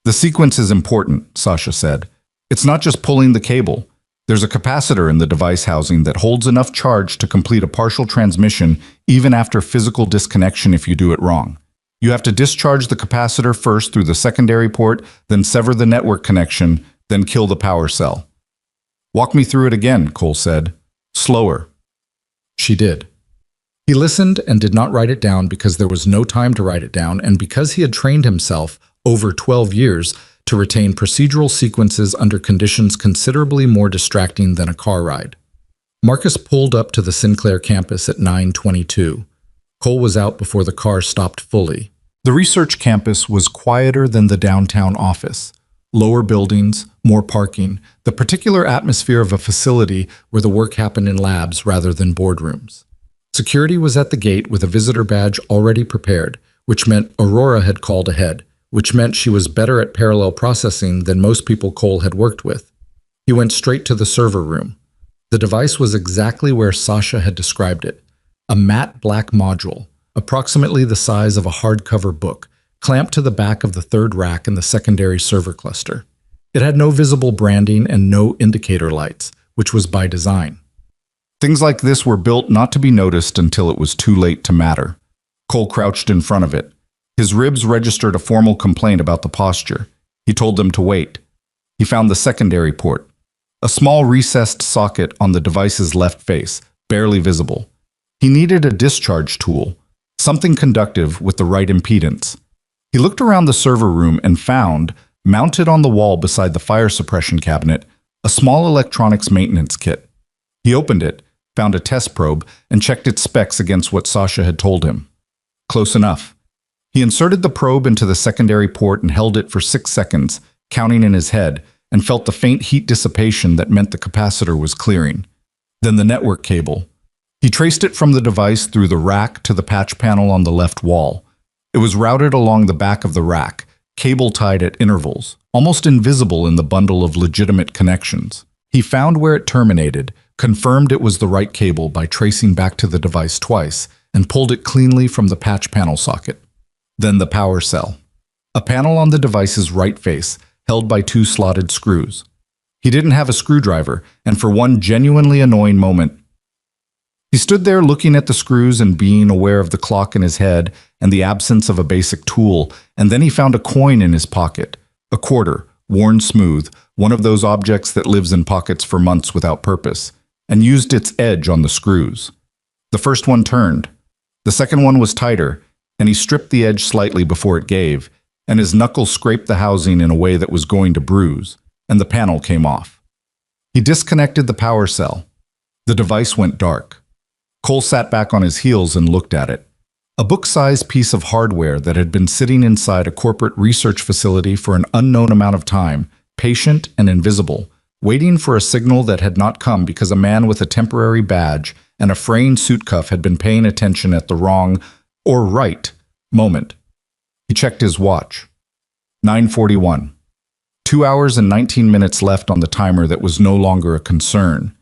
"The sequence is important," Sasha said. "It's not just pulling the cable. There's a capacitor in the device housing that holds enough charge to complete a partial transmission even after physical disconnection if you do it wrong. You have to discharge the capacitor first through the secondary port, then sever the network connection, then kill the power cell." "Walk me through it again," Cole said. "Slower." She did. He listened and did not write it down because there was no time to write it down and because he had trained himself, over 12 years, to retain procedural sequences under conditions considerably more distracting than a car ride. Marcus pulled up to the Sinclair campus at 9:22. Cole was out before the car stopped fully. The research campus was quieter than the downtown office. Lower buildings, more parking, the particular atmosphere of a facility where the work happened in labs rather than boardrooms. Security was at the gate with a visitor badge already prepared, which meant Aurora had called ahead, which meant she was better at parallel processing than most people Cole had worked with. He went straight to the server room. The device was exactly where Sasha had described it, a matte black module, approximately the size of a hardcover book, clamped to the back of the third rack in the secondary server cluster. It had no visible branding and no indicator lights, which was by design. Things like this were built not to be noticed until it was too late to matter. Cole crouched in front of it. His ribs registered a formal complaint about the posture. He told them to wait. He found the secondary port, a small recessed socket on the device's left face, barely visible. He needed a discharge tool, something conductive with the right impedance. He looked around the server room and found, mounted on the wall beside the fire suppression cabinet, a small electronics maintenance kit. He opened it, found a test probe, and checked its specs against what Sasha had told him. Close enough. He inserted the probe into the secondary port and held it for 6 seconds, counting in his head, and felt the faint heat dissipation that meant the capacitor was clearing. Then the network cable. He traced it from the device through the rack to the patch panel on the left wall. It was routed along the back of the rack, cable tied at intervals, almost invisible in the bundle of legitimate connections. He found where it terminated, confirmed it was the right cable by tracing back to the device twice, and pulled it cleanly from the patch panel socket. Then the power cell. A panel on the device's right face, held by 2 slotted screws. He didn't have a screwdriver, and for one genuinely annoying moment, he stood there looking at the screws and being aware of the clock in his head and the absence of a basic tool, and then he found a coin in his pocket, a quarter, worn smooth, one of those objects that lives in pockets for months without purpose, and used its edge on the screws. The first one turned. The second one was tighter, and he stripped the edge slightly before it gave, and his knuckle scraped the housing in a way that was going to bruise, and the panel came off. He disconnected the power cell. The device went dark. Cole sat back on his heels and looked at it. A book-sized piece of hardware that had been sitting inside a corporate research facility for an unknown amount of time, patient and invisible, waiting for a signal that had not come because a man with a temporary badge and a fraying suit cuff had been paying attention at the wrong, or right, moment. He checked his watch. 9:41. 2 hours and 19 minutes left on the timer that was no longer a concern.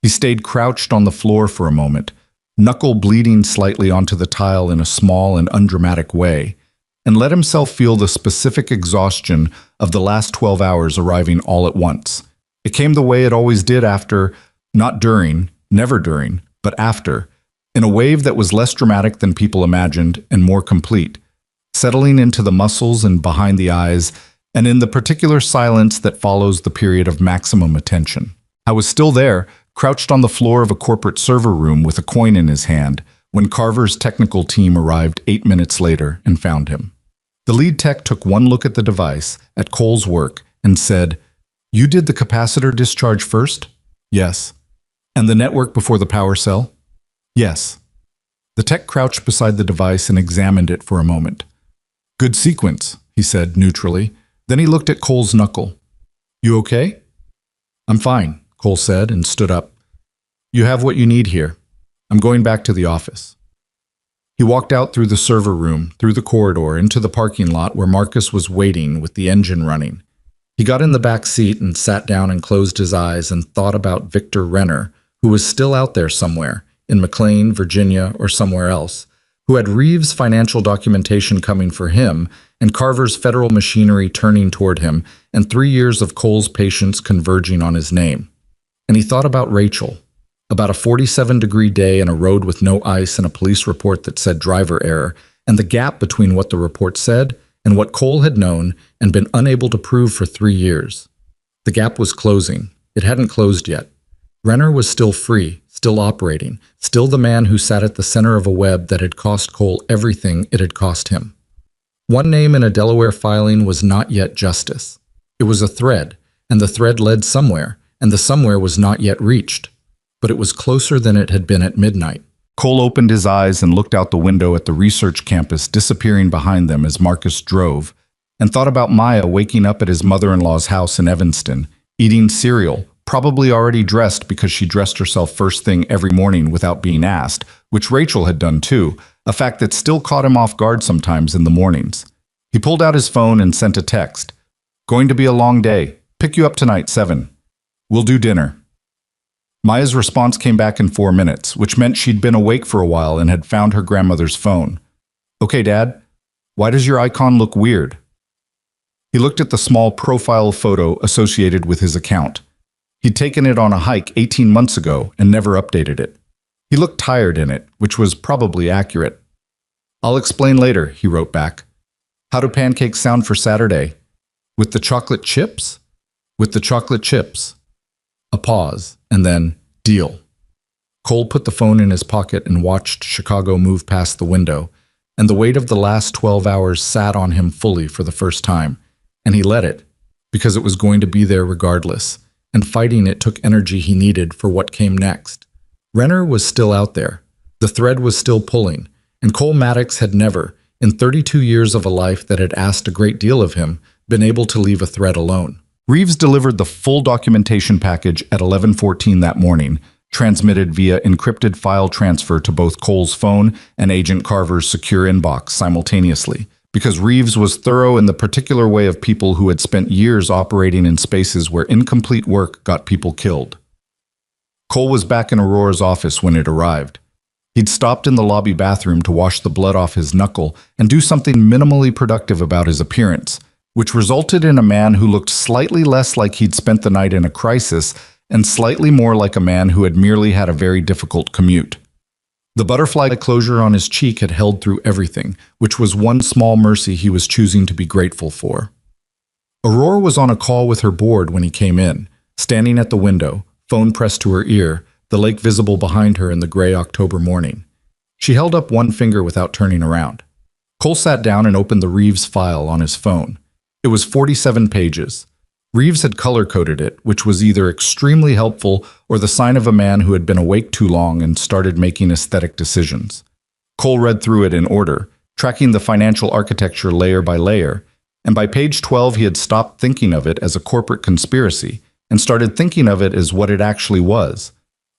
He stayed crouched on the floor for a moment, knuckle bleeding slightly onto the tile in a small and undramatic way, and let himself feel the specific exhaustion of the last 12 hours arriving all at once. It came the way it always did after, not during, never during, but after, in a wave that was less dramatic than people imagined and more complete, settling into the muscles and behind the eyes, and in the particular silence that follows the period of maximum attention. I was still there, crouched on the floor of a corporate server room with a coin in his hand, when Carver's technical team arrived 8 minutes later and found him. The lead tech took one look at the device, at Cole's work, and said, "You did the capacitor discharge first?" "Yes." "And the network before the power cell?" "Yes." The tech crouched beside the device and examined it for a moment. "Good sequence," he said neutrally. Then he looked at Cole's knuckle. "You okay?" "I'm fine," Cole said and stood up. "You have what you need here. I'm going back to the office." He walked out through the server room, through the corridor, into the parking lot where Marcus was waiting with the engine running. He got in the back seat and sat down and closed his eyes and thought about Victor Renner, who was still out there somewhere, in McLean, Virginia, or somewhere else, who had Reeves' financial documentation coming for him and Carver's federal machinery turning toward him and 3 years of Cole's patience converging on his name. And he thought about Rachel, about a 47-degree day and a road with no ice and a police report that said driver error, and the gap between what the report said and what Cole had known and been unable to prove for 3 years. The gap was closing. It hadn't closed yet. Renner was still free, still operating, still the man who sat at the center of a web that had cost Cole everything it had cost him. One name in a Delaware filing was not yet justice. It was a thread, and the thread led somewhere, and the somewhere was not yet reached. But it was closer than it had been at midnight. Cole opened his eyes and looked out the window at the research campus disappearing behind them as Marcus drove, and thought about Maya waking up at his mother-in-law's house in Evanston, eating cereal, probably already dressed because she dressed herself first thing every morning without being asked, which Rachel had done too, a fact that still caught him off guard sometimes in the mornings. He pulled out his phone and sent a text. "Going to be a long day. Pick you up tonight, 7. We'll do dinner." Maya's response came back in 4 minutes, which meant she'd been awake for a while and had found her grandmother's phone. "Okay, Dad." Why does your icon look weird? He looked at the small profile photo associated with his account. He'd taken it on a hike 18 months ago and never updated it. He looked tired in it, which was probably accurate. I'll explain later, he wrote back. How do pancakes sound for Saturday? With the chocolate chips? With the chocolate chips. A pause, and then, deal. Cole put the phone in his pocket and watched Chicago move past the window, and the weight of the last 12 hours sat on him fully for the first time, and he let it, because it was going to be there regardless, and fighting it took energy he needed for what came next. Renner was still out there. The thread was still pulling, and Cole Maddox had never, in 32 years of a life that had asked a great deal of him, been able to leave a thread alone. Reeves delivered the full documentation package at 11:14 that morning, transmitted via encrypted file transfer to both Cole's phone and Agent Carver's secure inbox simultaneously, because Reeves was thorough in the particular way of people who had spent years operating in spaces where incomplete work got people killed. Cole was back in Aurora's office when it arrived. He'd stopped in the lobby bathroom to wash the blood off his knuckle and do something minimally productive about his appearance, which resulted in a man who looked slightly less like he'd spent the night in a crisis and slightly more like a man who had merely had a very difficult commute. The butterfly closure on his cheek had held through everything, which was one small mercy he was choosing to be grateful for. Aurora was on a call with her board when he came in, standing at the window, phone pressed to her ear, the lake visible behind her in the gray October morning. She held up one finger without turning around. Cole sat down and opened the Reeves file on his phone. It was 47 pages. Reeves had color-coded it, which was either extremely helpful or the sign of a man who had been awake too long and started making aesthetic decisions. Cole read through it in order, tracking the financial architecture layer by layer, and by page 12 he had stopped thinking of it as a corporate conspiracy and started thinking of it as what it actually was: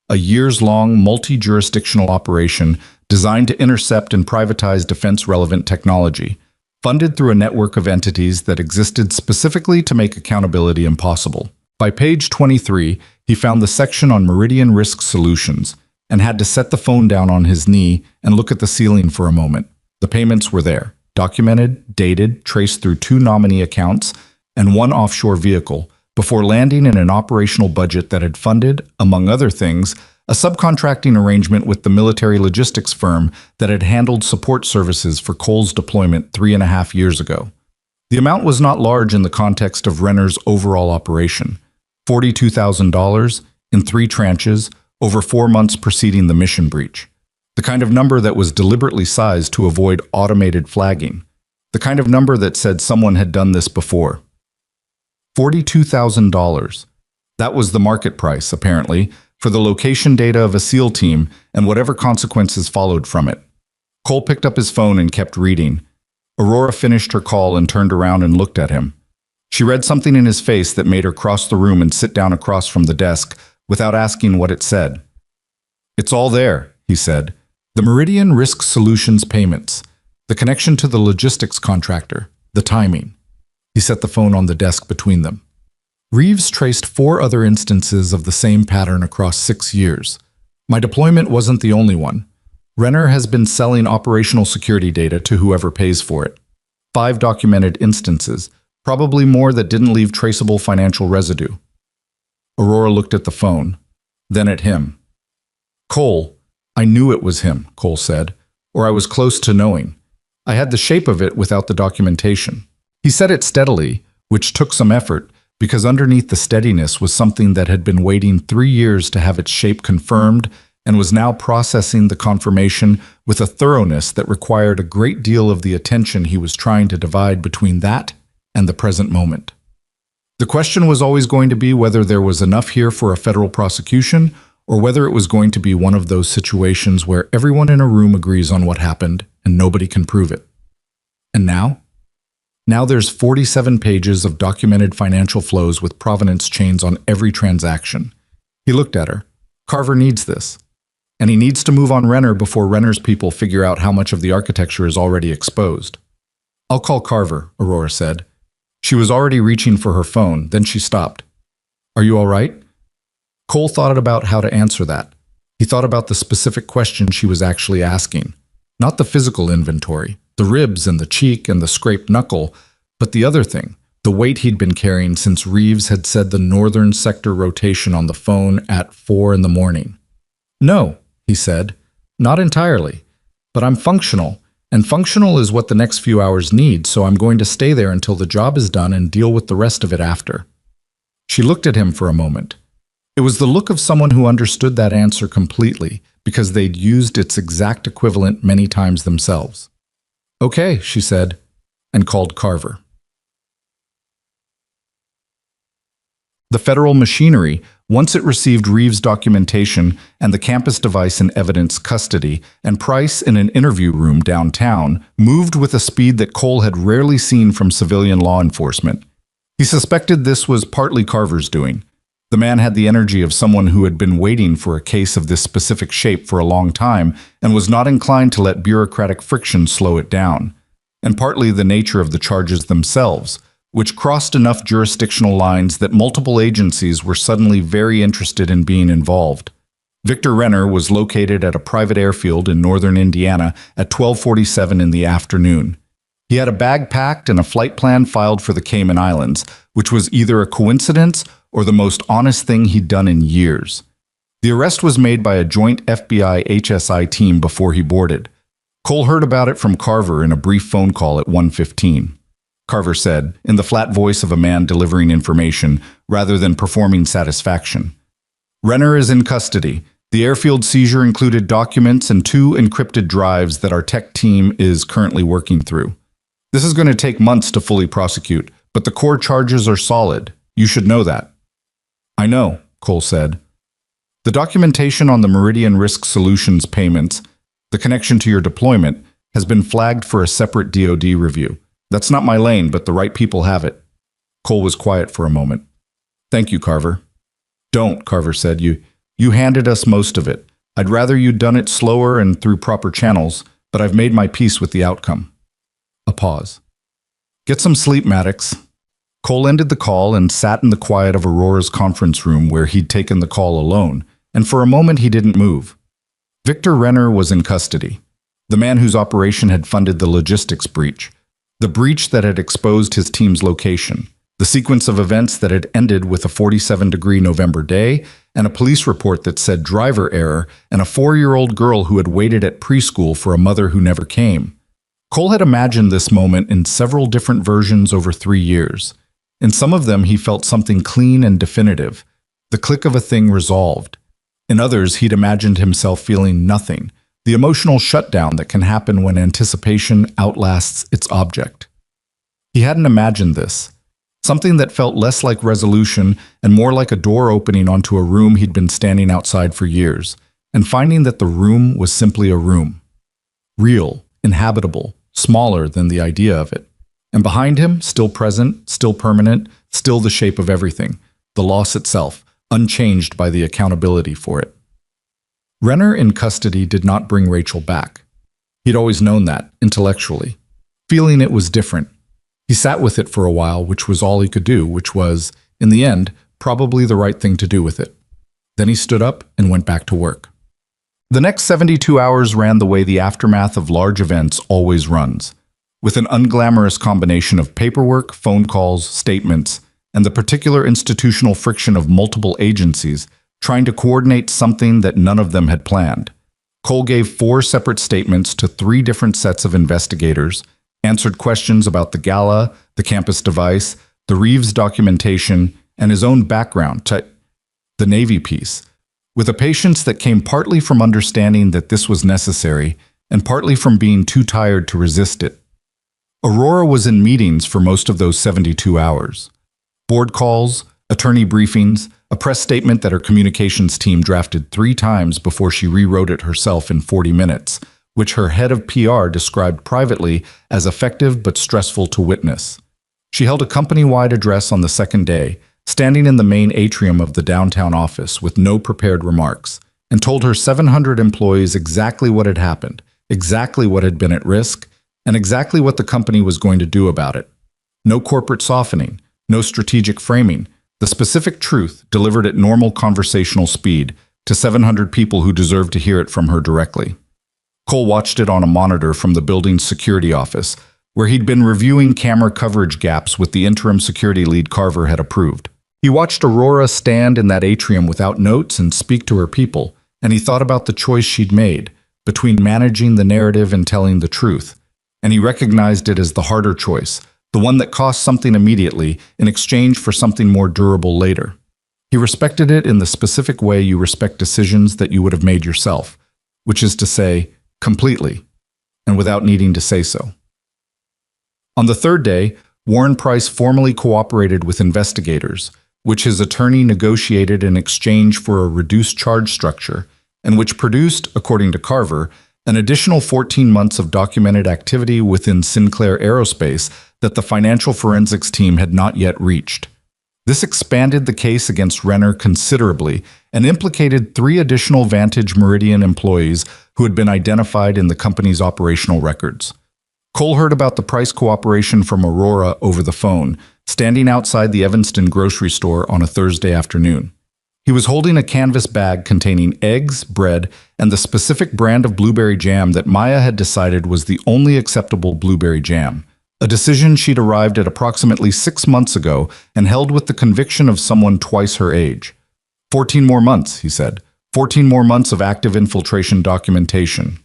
a years-long, multi-jurisdictional operation designed to intercept and privatize defense-relevant technology, funded through a network of entities that existed specifically to make accountability impossible. By page 23, he found the section on Meridian Risk Solutions and had to set the phone down on his knee and look at the ceiling for a moment. The payments were there, documented, dated, traced through 2 nominee accounts and 1 offshore vehicle, before landing in an operational budget that had funded, among other things, a subcontracting arrangement with the military logistics firm that had handled support services for Cole's deployment 3.5 years ago. The amount was not large in the context of Renner's overall operation: $42,000 in 3 tranches over 4 months preceding the mission breach. The kind of number that was deliberately sized to avoid automated flagging. The kind of number that said someone had done this before. $42,000. That was the market price, apparently, for the location data of a SEAL team and whatever consequences followed from it. Cole picked up his phone and kept reading. Aurora finished her call and turned around and looked at him. She read something in his face that made her cross the room and sit down across from the desk without asking what it said. "It's all there," he said. "The Meridian Risk Solutions payments, the connection to the logistics contractor, the timing." He set the phone on the desk between them. Reeves traced 4 other instances of the same pattern across 6 years. My deployment wasn't the only one. Renner has been selling operational security data to whoever pays for it. 5 documented instances, probably more that didn't leave traceable financial residue. Aurora looked at the phone, then at him. "Cole, I knew it was him," Cole said, "or I was close to knowing. I had the shape of it without the documentation." He said it steadily, which took some effort, because underneath the steadiness was something that had been waiting 3 years to have its shape confirmed and was now processing the confirmation with a thoroughness that required a great deal of the attention he was trying to divide between that and the present moment. The question was always going to be whether there was enough here for a federal prosecution, or whether it was going to be one of those situations where everyone in a room agrees on what happened and nobody can prove it. And now? Now there's 47 pages of documented financial flows with provenance chains on every transaction. He looked at her. Carver needs this. And he needs to move on Renner before Renner's people figure out how much of the architecture is already exposed. "I'll call Carver," Aurora said. She was already reaching for her phone, then she stopped. "Are you all right?" Cole thought about how to answer that. He thought about the specific question she was actually asking. Not the physical inventory, The ribs and the cheek and the scraped knuckle, but the other thing, the weight he'd been carrying since Reeves had said the northern sector rotation on the phone at 4 in the morning. "No," he said, "not entirely. But I'm functional, and functional is what the next few hours need, so I'm going to stay there until the job is done and deal with the rest of it after." She looked at him for a moment. It was the look of someone who understood that answer completely, because they'd used its exact equivalent many times themselves. "Okay," she said, and called Carver. The federal machinery, once it received Reeves' documentation and the campus device in evidence custody, and Price in an interview room downtown, moved with a speed that Cole had rarely seen from civilian law enforcement. He suspected this was partly Carver's doing. The man had the energy of someone who had been waiting for a case of this specific shape for a long time and was not inclined to let bureaucratic friction slow it down. And partly the nature of the charges themselves, which crossed enough jurisdictional lines that multiple agencies were suddenly very interested in being involved. Victor Renner was located at a private airfield in northern Indiana at 12:47 in the afternoon. He had a bag packed and a flight plan filed for the Cayman Islands, which was either a coincidence or the most honest thing he'd done in years. The arrest was made by a joint FBI-HSI team before he boarded. Cole heard about it from Carver in a brief phone call at 1:15. Carver said, in the flat voice of a man delivering information rather than performing satisfaction. "Renner is in custody. The airfield seizure included documents and 2 encrypted drives that our tech team is currently working through. This is going to take months to fully prosecute, but the core charges are solid. You should know that." "I know," Cole said. "The documentation on the Meridian Risk Solutions payments, the connection to your deployment, has been flagged for a separate DoD review. That's not my lane, but the right people have it." Cole was quiet for a moment. "Thank you, Carver." "Don't," Carver said. You handed us most of it. I'd rather you'd done it slower and through proper channels, but I've made my peace with the outcome." A pause. "Get some sleep, Maddox." Cole ended the call and sat in the quiet of Aurora's conference room where he'd taken the call alone, and for a moment he didn't move. Victor Renner was in custody, the man whose operation had funded the logistics breach. The breach that had exposed his team's location, the sequence of events that had ended with a 47-degree November day, and a police report that said driver error, and a 4-year-old girl who had waited at preschool for a mother who never came. Cole had imagined this moment in several different versions over 3 years. In some of them he felt something clean and definitive, the click of a thing resolved. In others he'd imagined himself feeling nothing, the emotional shutdown that can happen when anticipation outlasts its object. He hadn't imagined this, something that felt less like resolution and more like a door opening onto a room he'd been standing outside for years, and finding that the room was simply a room. Real, inhabitable, smaller than the idea of it. And behind him, still present, still permanent, still the shape of everything, the loss itself, unchanged by the accountability for it. Renner in custody did not bring Rachel back. He'd always known that, intellectually. Feeling it was different. He sat with it for a while, which was all he could do, which was, in the end, probably the right thing to do with it. Then he stood up and went back to work. The next 72 hours ran the way the aftermath of large events always runs, with an unglamorous combination of paperwork, phone calls, statements, and the particular institutional friction of multiple agencies trying to coordinate something that none of them had planned. Cole gave 4 separate statements to 3 different sets of investigators, answered questions about the gala, the campus device, the Reeves documentation, and his own background to the Navy piece, with a patience that came partly from understanding that this was necessary and partly from being too tired to resist it. Aurora was in meetings for most of those 72 hours. Board calls, attorney briefings, a press statement that her communications team drafted 3 times before she rewrote it herself in 40 minutes, which her head of PR described privately as effective but stressful to witness. She held a company-wide address on the second day, standing in the main atrium of the downtown office with no prepared remarks, and told her 700 employees exactly what had happened, exactly what had been at risk, and exactly what the company was going to do about it. No corporate softening, no strategic framing, the specific truth delivered at normal conversational speed to 700 people who deserved to hear it from her directly. Cole watched it on a monitor from the building's security office, where he'd been reviewing camera coverage gaps with the interim security lead Carver had approved. He watched Aurora stand in that atrium without notes and speak to her people, and he thought about the choice she'd made between managing the narrative and telling the truth. And he recognized it as the harder choice, the one that cost something immediately in exchange for something more durable later. He respected it in the specific way you respect decisions that you would have made yourself, which is to say, completely, and without needing to say so. On the third day, Warren Price formally cooperated with investigators, which his attorney negotiated in exchange for a reduced charge structure, and which produced, according to Carver, an additional 14 months of documented activity within Sinclair Aerospace that the financial forensics team had not yet reached. This expanded the case against Renner considerably and implicated 3 additional Vantage Meridian employees who had been identified in the company's operational records. Cole heard about the Price cooperation from Aurora over the phone, standing outside the Evanston grocery store on a Thursday afternoon. He was holding a canvas bag containing eggs, bread, and the specific brand of blueberry jam that Maya had decided was the only acceptable blueberry jam, a decision she'd arrived at approximately 6 months ago and held with the conviction of someone twice her age. 14 more months, he said. 14 more months of active infiltration documentation.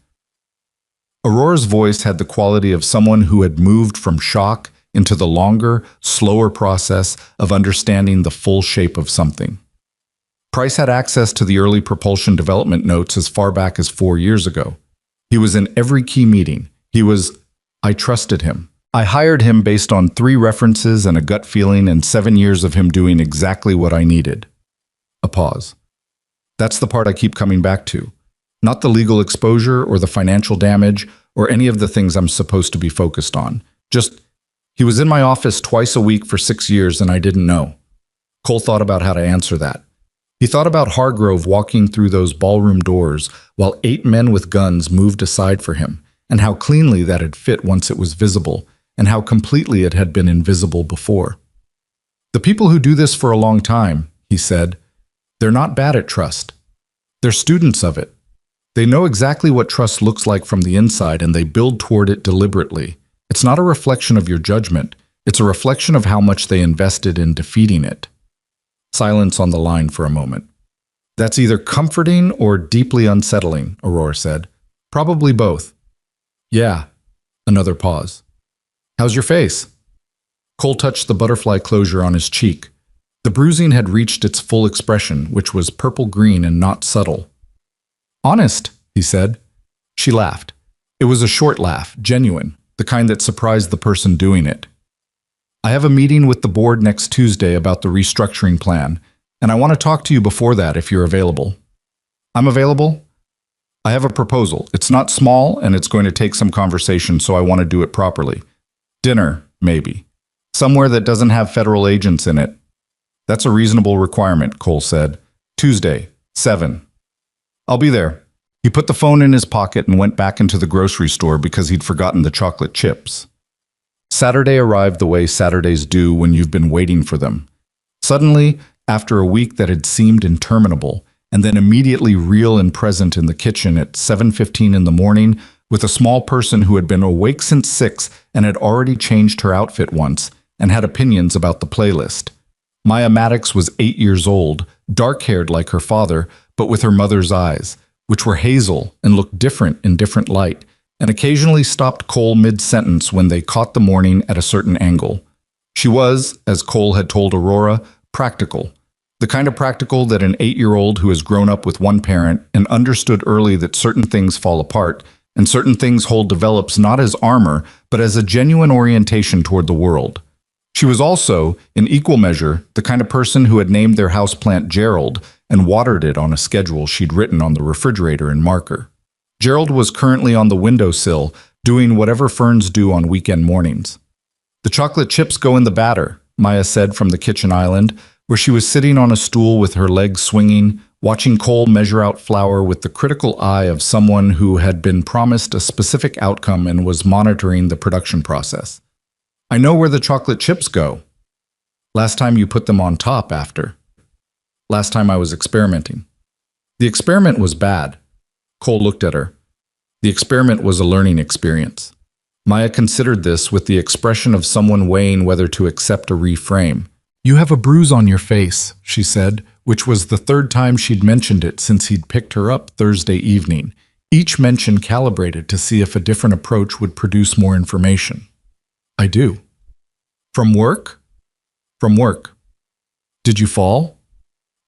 Aurora's voice had the quality of someone who had moved from shock into the longer, slower process of understanding the full shape of something. Price had access to the early propulsion development notes as far back as 4 years ago. He was in every key meeting. I trusted him. I hired him based on 3 references and a gut feeling and 7 years of him doing exactly what I needed. A pause. That's the part I keep coming back to. Not the legal exposure or the financial damage or any of the things I'm supposed to be focused on. Just, he was in my office twice a week for 6 years and I didn't know. Cole thought about how to answer that. He thought about Hargrove walking through those ballroom doors while 8 men with guns moved aside for him, and how cleanly that had fit once it was visible, and how completely it had been invisible before. The people who do this for a long time, he said, they're not bad at trust. They're students of it. They know exactly what trust looks like from the inside and they build toward it deliberately. It's not a reflection of your judgment. It's a reflection of how much they invested in defeating it. Silence on the line for a moment. That's either comforting or deeply unsettling, Aurora said. Probably both. Yeah. Another pause. How's your face? Cole touched the butterfly closure on his cheek. The bruising had reached its full expression, which was purple-green and not subtle. Honest, he said. She laughed. It was a short laugh, genuine, the kind that surprised the person doing it. I have a meeting with the board next Tuesday about the restructuring plan, and I want to talk to you before that if you're available. I'm available? I have a proposal. It's not small, and it's going to take some conversation, so I want to do it properly. Dinner, maybe. Somewhere that doesn't have federal agents in it. That's a reasonable requirement, Cole said. Tuesday, 7. I'll be there. He put the phone in his pocket and went back into the grocery store because he'd forgotten the chocolate chips. Saturday arrived the way Saturdays do when you've been waiting for them. Suddenly, after a week that had seemed interminable, and then immediately real and present in the kitchen at 7:15 in the morning with a small person who had been awake since 6 and had already changed her outfit once and had opinions about the playlist. Maya Maddox was 8 years old, dark-haired like her father, but with her mother's eyes, which were hazel and looked different in different light, and occasionally stopped Cole mid-sentence when they caught the morning at a certain angle. She was, as Cole had told Aurora, practical. The kind of practical that an 8-year-old who has grown up with one parent and understood early that certain things fall apart and certain things hold develops not as armor, but as a genuine orientation toward the world. She was also, in equal measure, the kind of person who had named their houseplant Gerald and watered it on a schedule she'd written on the refrigerator in marker. Gerald was currently on the windowsill, doing whatever ferns do on weekend mornings. The chocolate chips go in the batter, Maya said from the kitchen island, where she was sitting on a stool with her legs swinging, watching Cole measure out flour with the critical eye of someone who had been promised a specific outcome and was monitoring the production process. I know where the chocolate chips go. Last time you put them on top after. Last time I was experimenting. The experiment was bad. Cole looked at her. The experiment was a learning experience. Maya considered this with the expression of someone weighing whether to accept a reframe. "You have a bruise on your face," she said, which was the third time she'd mentioned it since he'd picked her up Thursday evening, each mention calibrated to see if a different approach would produce more information. "I do." "From work?" "From work." "Did you fall?"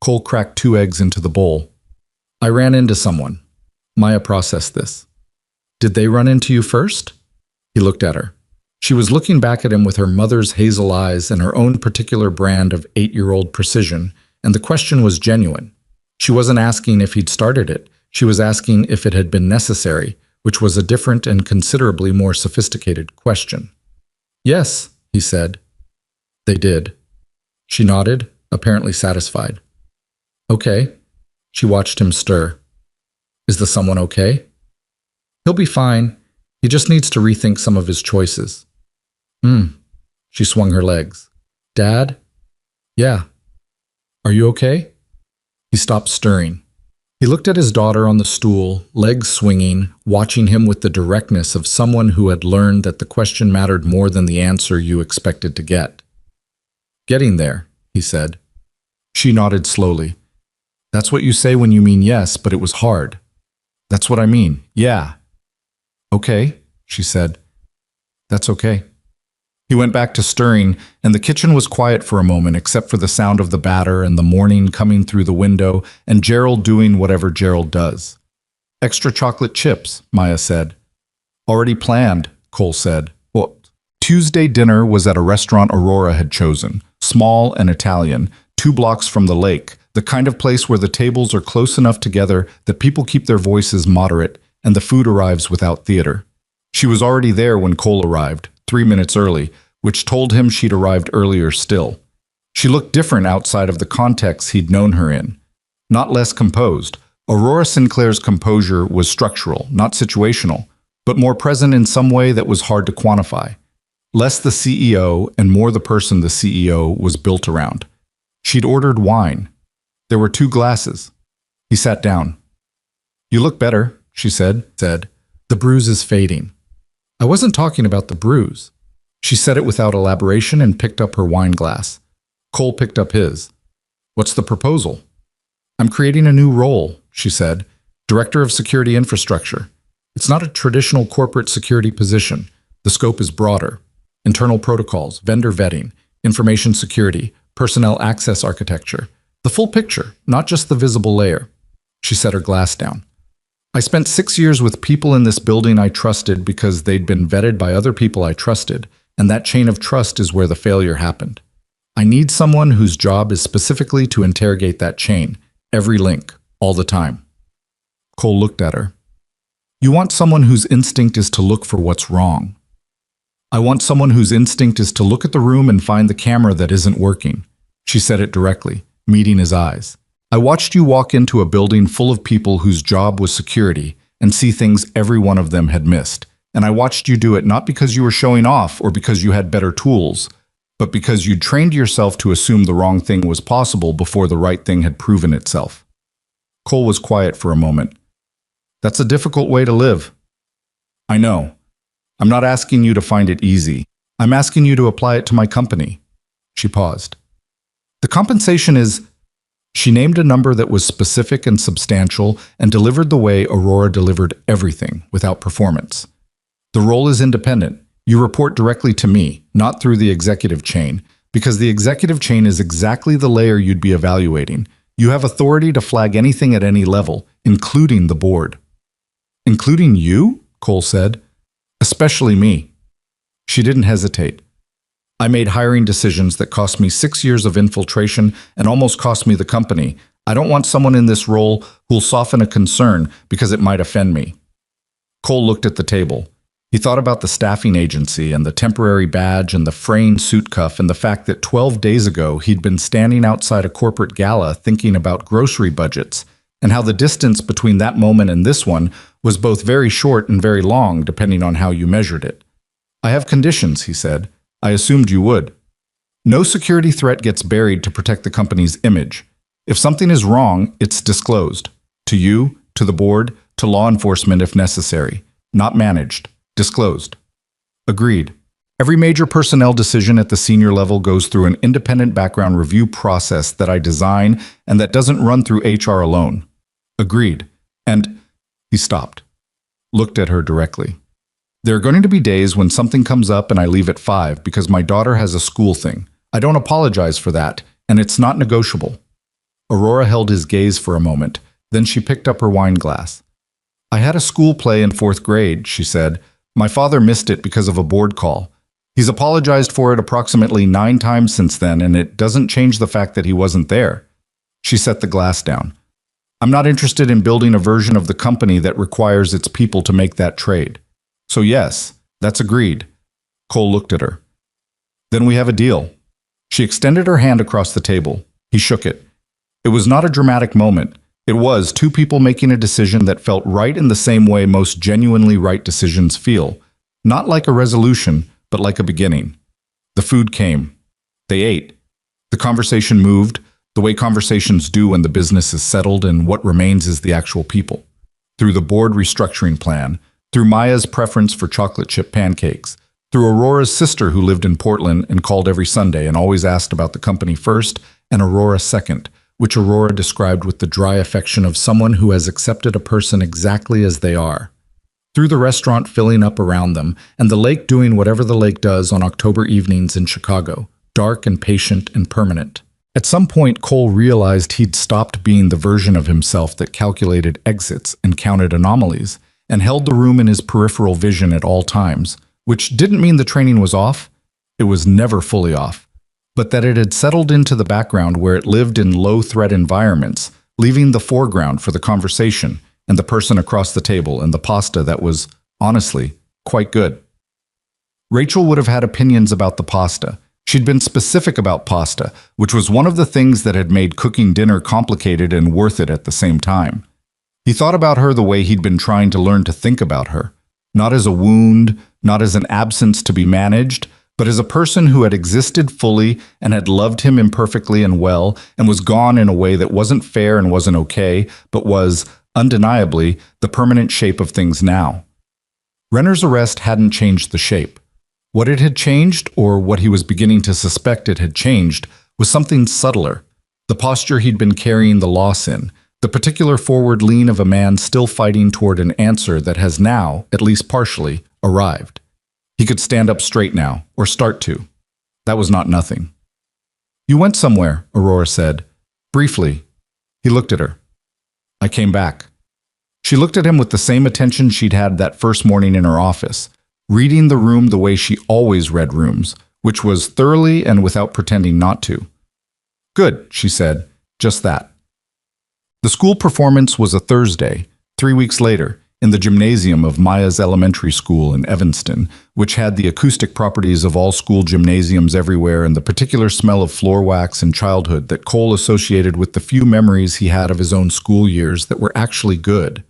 Cole cracked 2 eggs into the bowl. "I ran into someone." Maya processed this. "Did they run into you first?" He looked at her. She was looking back at him with her mother's hazel eyes and her own particular brand of 8-year-old precision, and the question was genuine. She wasn't asking if he'd started it. She was asking if it had been necessary, which was a different and considerably more sophisticated question. "Yes," he said. "They did." She nodded, apparently satisfied. "Okay." She watched him stir. "Is the someone okay?" "He'll be fine. He just needs to rethink some of his choices." She swung her legs. "Dad?" "Yeah." "Are you okay?" He stopped stirring. He looked at his daughter on the stool, legs swinging, watching him with the directness of someone who had learned that the question mattered more than the answer you expected to get. "Getting there," he said. She nodded slowly. "That's what you say when you mean yes, but it was hard." "That's what I mean, yeah." "Okay," she said. "That's okay." He went back to stirring, and the kitchen was quiet for a moment except for the sound of the batter and the morning coming through the window and Gerald doing whatever Gerald does. "Extra chocolate chips," Maya said. "Already planned," Cole said. "What?" Tuesday dinner was at a restaurant Aurora had chosen, small and Italian, 2 blocks from the lake, the kind of place where the tables are close enough together that people keep their voices moderate and the food arrives without theater. She was already there when Cole arrived, 3 minutes early, which told him she'd arrived earlier still. She looked different outside of the context he'd known her in. Not less composed. Aurora Sinclair's composure was structural, not situational, but more present in some way that was hard to quantify. Less the CEO and more the person the CEO was built around. She'd ordered wine. There were 2 glasses. He sat down. "You look better," she said. "The bruise is fading." "I wasn't talking about the bruise." She said it without elaboration and picked up her wine glass. Cole picked up his. "What's the proposal?" "I'm creating a new role," she said. "Director of Security Infrastructure. It's not a traditional corporate security position. The scope is broader. Internal protocols, vendor vetting, information security, personnel access architecture. The full picture, not just the visible layer." She set her glass down. "I spent 6 years with people in this building I trusted because they'd been vetted by other people I trusted, and that chain of trust is where the failure happened. I need someone whose job is specifically to interrogate that chain, every link, all the time." Cole looked at her. "You want someone whose instinct is to look for what's wrong." "I want someone whose instinct is to look at the room and find the camera that isn't working." She said it directly, meeting his eyes. "I watched you walk into a building full of people whose job was security and see things every one of them had missed. And I watched you do it not because you were showing off or because you had better tools, but because you'd trained yourself to assume the wrong thing was possible before the right thing had proven itself." Cole was quiet for a moment. "That's a difficult way to live." "I know. I'm not asking you to find it easy. I'm asking you to apply it to my company." She paused. "The compensation is..." She named a number that was specific and substantial and delivered the way Aurora delivered everything, without performance. "The role is independent. You report directly to me, not through the executive chain, because the executive chain is exactly the layer you'd be evaluating. You have authority to flag anything at any level, including the board." "Including you?" Cole said. "Especially me." She didn't hesitate. "I made hiring decisions that cost me 6 years of infiltration and almost cost me the company. I don't want someone in this role who'll soften a concern because it might offend me." Cole looked at the table. He thought about the staffing agency and the temporary badge and the fraying suit cuff and the fact that 12 days ago he'd been standing outside a corporate gala thinking about grocery budgets, and how the distance between that moment and this one was both very short and very long depending on how you measured it. "I have conditions," he said. "I assumed you would. No security threat gets buried to protect the company's image. If something is wrong, it's disclosed. To you, to the board, to law enforcement if necessary. Not managed. Disclosed. Agreed. Every major personnel decision at the senior level goes through an independent background review process that I design and that doesn't run through HR alone. Agreed. And he stopped. Looked at her directly. There are going to be days when something comes up and I leave at 5 because my daughter has a school thing. I don't apologize for that, and it's not negotiable. Aurora held his gaze for a moment. Then she picked up her wine glass. I had a school play in 4th grade, she said. My father missed it because of a board call. He's apologized for it approximately 9 times since then, and it doesn't change the fact that he wasn't there. She set the glass down. I'm not interested in building a version of the company that requires its people to make that trade. So yes, that's agreed. Cole looked at her. Then we have a deal. She extended her hand across the table. He shook it. It was not a dramatic moment. It was 2 people making a decision that felt right in the same way most genuinely right decisions feel. Not like a resolution, but like a beginning. The food came. They ate. The conversation moved, the way conversations do when the business is settled, and what remains is the actual people. Through the board restructuring plan, through Maya's preference for chocolate chip pancakes, through Aurora's sister who lived in Portland and called every Sunday and always asked about the company first, and Aurora second, which Aurora described with the dry affection of someone who has accepted a person exactly as they are. Through the restaurant filling up around them, and the lake doing whatever the lake does on October evenings in Chicago, dark and patient and permanent. At some point, Cole realized he'd stopped being the version of himself that calculated exits and counted anomalies, and held the room in his peripheral vision at all times, which didn't mean the training was off. It was never fully off, but that it had settled into the background where it lived in low-threat environments, leaving the foreground for the conversation, and the person across the table, and the pasta that was, honestly, quite good. Rachel would have had opinions about the pasta. She'd been specific about pasta, which was one of the things that had made cooking dinner complicated and worth it at the same time. He thought about her the way he'd been trying to learn to think about her, not as a wound, not as an absence to be managed, but as a person who had existed fully and had loved him imperfectly and well, and was gone in a way that wasn't fair and wasn't okay, but was, undeniably, the permanent shape of things now. Renner's arrest hadn't changed the shape. What it had changed, or what he was beginning to suspect it had changed, was something subtler. The posture he'd been carrying the loss in, the particular forward lean of a man still fighting toward an answer that has now, at least partially, arrived. He could stand up straight now, or start to. That was not nothing. You went somewhere, Aurora said. Briefly. He looked at her. I came back. She looked at him with the same attention she'd had that first morning in her office, reading the room the way she always read rooms, which was thoroughly and without pretending not to. Good, she said, just that. The school performance was a Thursday, 3 weeks later, in the gymnasium of Maya's elementary school in Evanston, which had the acoustic properties of all school gymnasiums everywhere and the particular smell of floor wax and childhood that Cole associated with the few memories he had of his own school years that were actually good.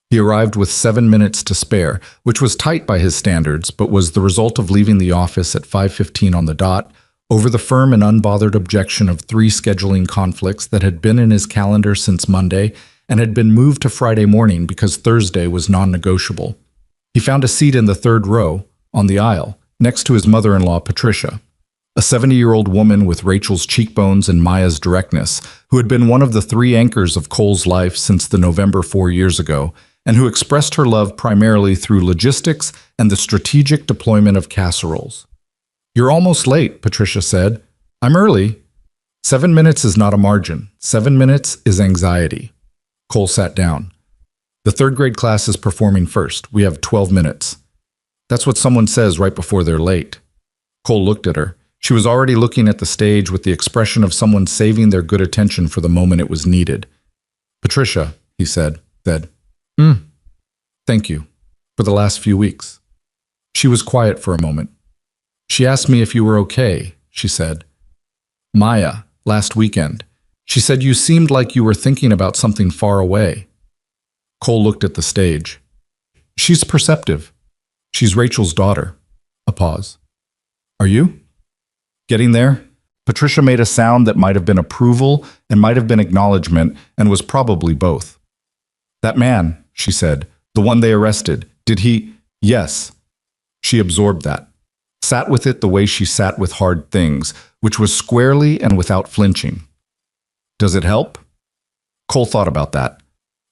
He arrived with 7 minutes to spare, which was tight by his standards, but was the result of leaving the office at 5:15 on the dot, over the firm and unbothered objection of 3 scheduling conflicts that had been in his calendar since Monday and had been moved to Friday morning because Thursday was non-negotiable. He found a seat in the 3rd row, on the aisle, next to his mother-in-law, Patricia, a 70-year-old woman with Rachel's cheekbones and Maya's directness, who had been one of the 3 anchors of Cole's life since the November 4 years ago, and who expressed her love primarily through logistics and the strategic deployment of casseroles. You're almost late, Patricia said. I'm early. 7 minutes is not a margin. 7 minutes is anxiety. Cole sat down. The 3rd grade class is performing first. We have 12 minutes. That's what someone says right before they're late. Cole looked at her. She was already looking at the stage with the expression of someone saving their good attention for the moment it was needed. Patricia, he said. Thank you. For the last few weeks. She was quiet for a moment. She asked me if you were okay, she said. Maya, last weekend. She said you seemed like you were thinking about something far away. Cole looked at the stage. She's perceptive. She's Rachel's daughter. A pause. Are you? Getting there? Patricia made a sound that might have been approval and might have been acknowledgement and was probably both. That man, she said. The one they arrested. Did he? Yes. She absorbed that. Sat with it the way she sat with hard things, which was squarely and without flinching. Does it help? Cole thought about that.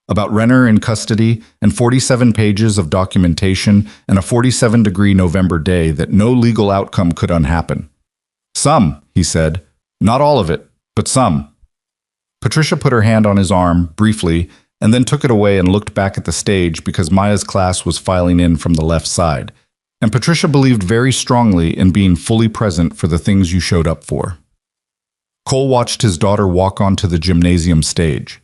About Renner in custody and 47 pages of documentation and a 47-degree November day that no legal outcome could unhappen. Some, he said. Not all of it, but some. Patricia put her hand on his arm, briefly, and then took it away and looked back at the stage because Maya's class was filing in from the left side. And Patricia believed very strongly in being fully present for the things you showed up for. Cole watched his daughter walk onto the gymnasium stage.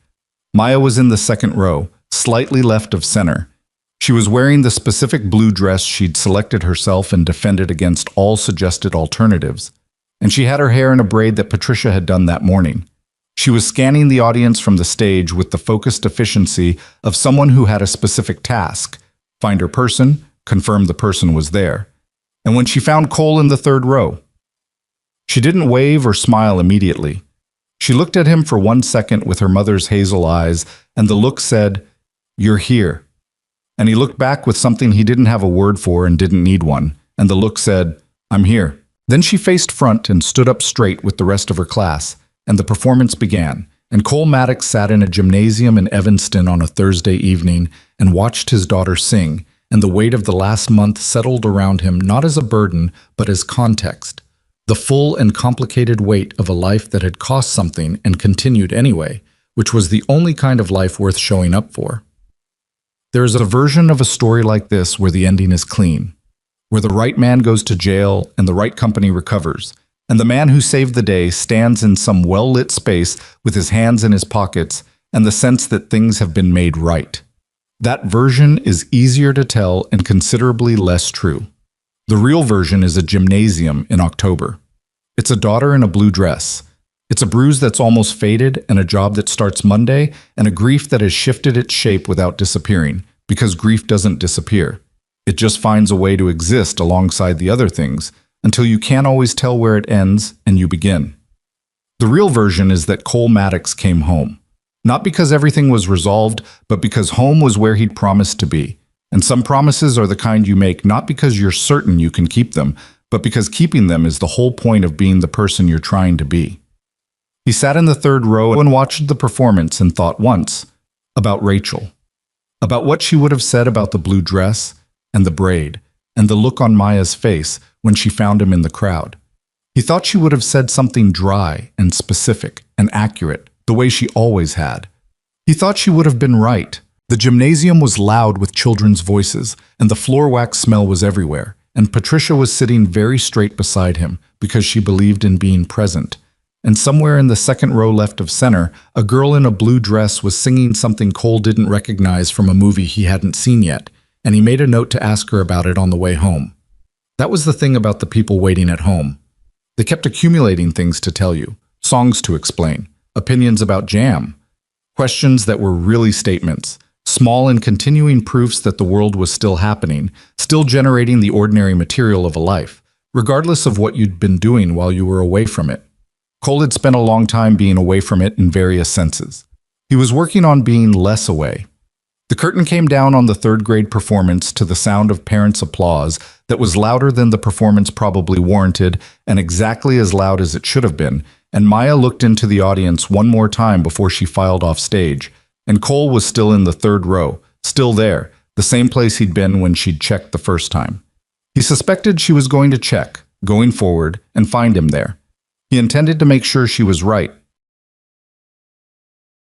Maya was in the second row, slightly left of center. She was wearing the specific blue dress she'd selected herself and defended against all suggested alternatives. And she had her hair in a braid that Patricia had done that morning. She was scanning the audience from the stage with the focused efficiency of someone who had a specific task. Find her person, confirm the person was there. And when she found Cole in the third row, she didn't wave or smile immediately. She looked at him for 1 second with her mother's hazel eyes, and the look said, "You're here." And he looked back with something he didn't have a word for and didn't need one, and the look said, "I'm here." Then she faced front and stood up straight with the rest of her class, and the performance began, and Cole Maddox sat in a gymnasium in Evanston on a Thursday evening and watched his daughter sing, and the weight of the last month settled around him not as a burden, but as context. The full and complicated weight of a life that had cost something and continued anyway, which was the only kind of life worth showing up for. There is a version of a story like this where the ending is clean, where the right man goes to jail and the right company recovers, and the man who saved the day stands in some well-lit space with his hands in his pockets and the sense that things have been made right. That version is easier to tell and considerably less true. The real version is a gymnasium in October. It's a daughter in a blue dress. It's a bruise that's almost faded and a job that starts Monday and a grief that has shifted its shape without disappearing, because grief doesn't disappear. It just finds a way to exist alongside the other things until you can't always tell where it ends and you begin. The real version is that Cole Maddox came home. Not because everything was resolved, but because home was where he'd promised to be. And some promises are the kind you make not because you're certain you can keep them, but because keeping them is the whole point of being the person you're trying to be. He sat in the third row and watched the performance and thought once about Rachel, about what she would have said about the blue dress and the braid and the look on Maya's face when she found him in the crowd. He thought she would have said something dry and specific and accurate, the way she always had. He thought she would have been right. The gymnasium was loud with children's voices, and the floor wax smell was everywhere, and Patricia was sitting very straight beside him because she believed in being present. And somewhere in the second row left of center, a girl in a blue dress was singing something Cole didn't recognize from a movie he hadn't seen yet, and he made a note to ask her about it on the way home. That was the thing about the people waiting at home. They kept accumulating things to tell you, songs to explain, opinions about jam, questions that were really statements, small and continuing proofs that the world was still happening, still generating the ordinary material of a life, regardless of what you'd been doing while you were away from it. Cole had spent a long time being away from it in various senses. He was working on being less away. The curtain came down on the third-grade performance to the sound of parents' applause that was louder than the performance probably warranted and exactly as loud as it should have been, and Maya looked into the audience one more time before she filed off stage. And Cole was still in the third row, still there, the same place he'd been when she'd checked the first time. He suspected she was going to check, going forward, and find him there. He intended to make sure she was right,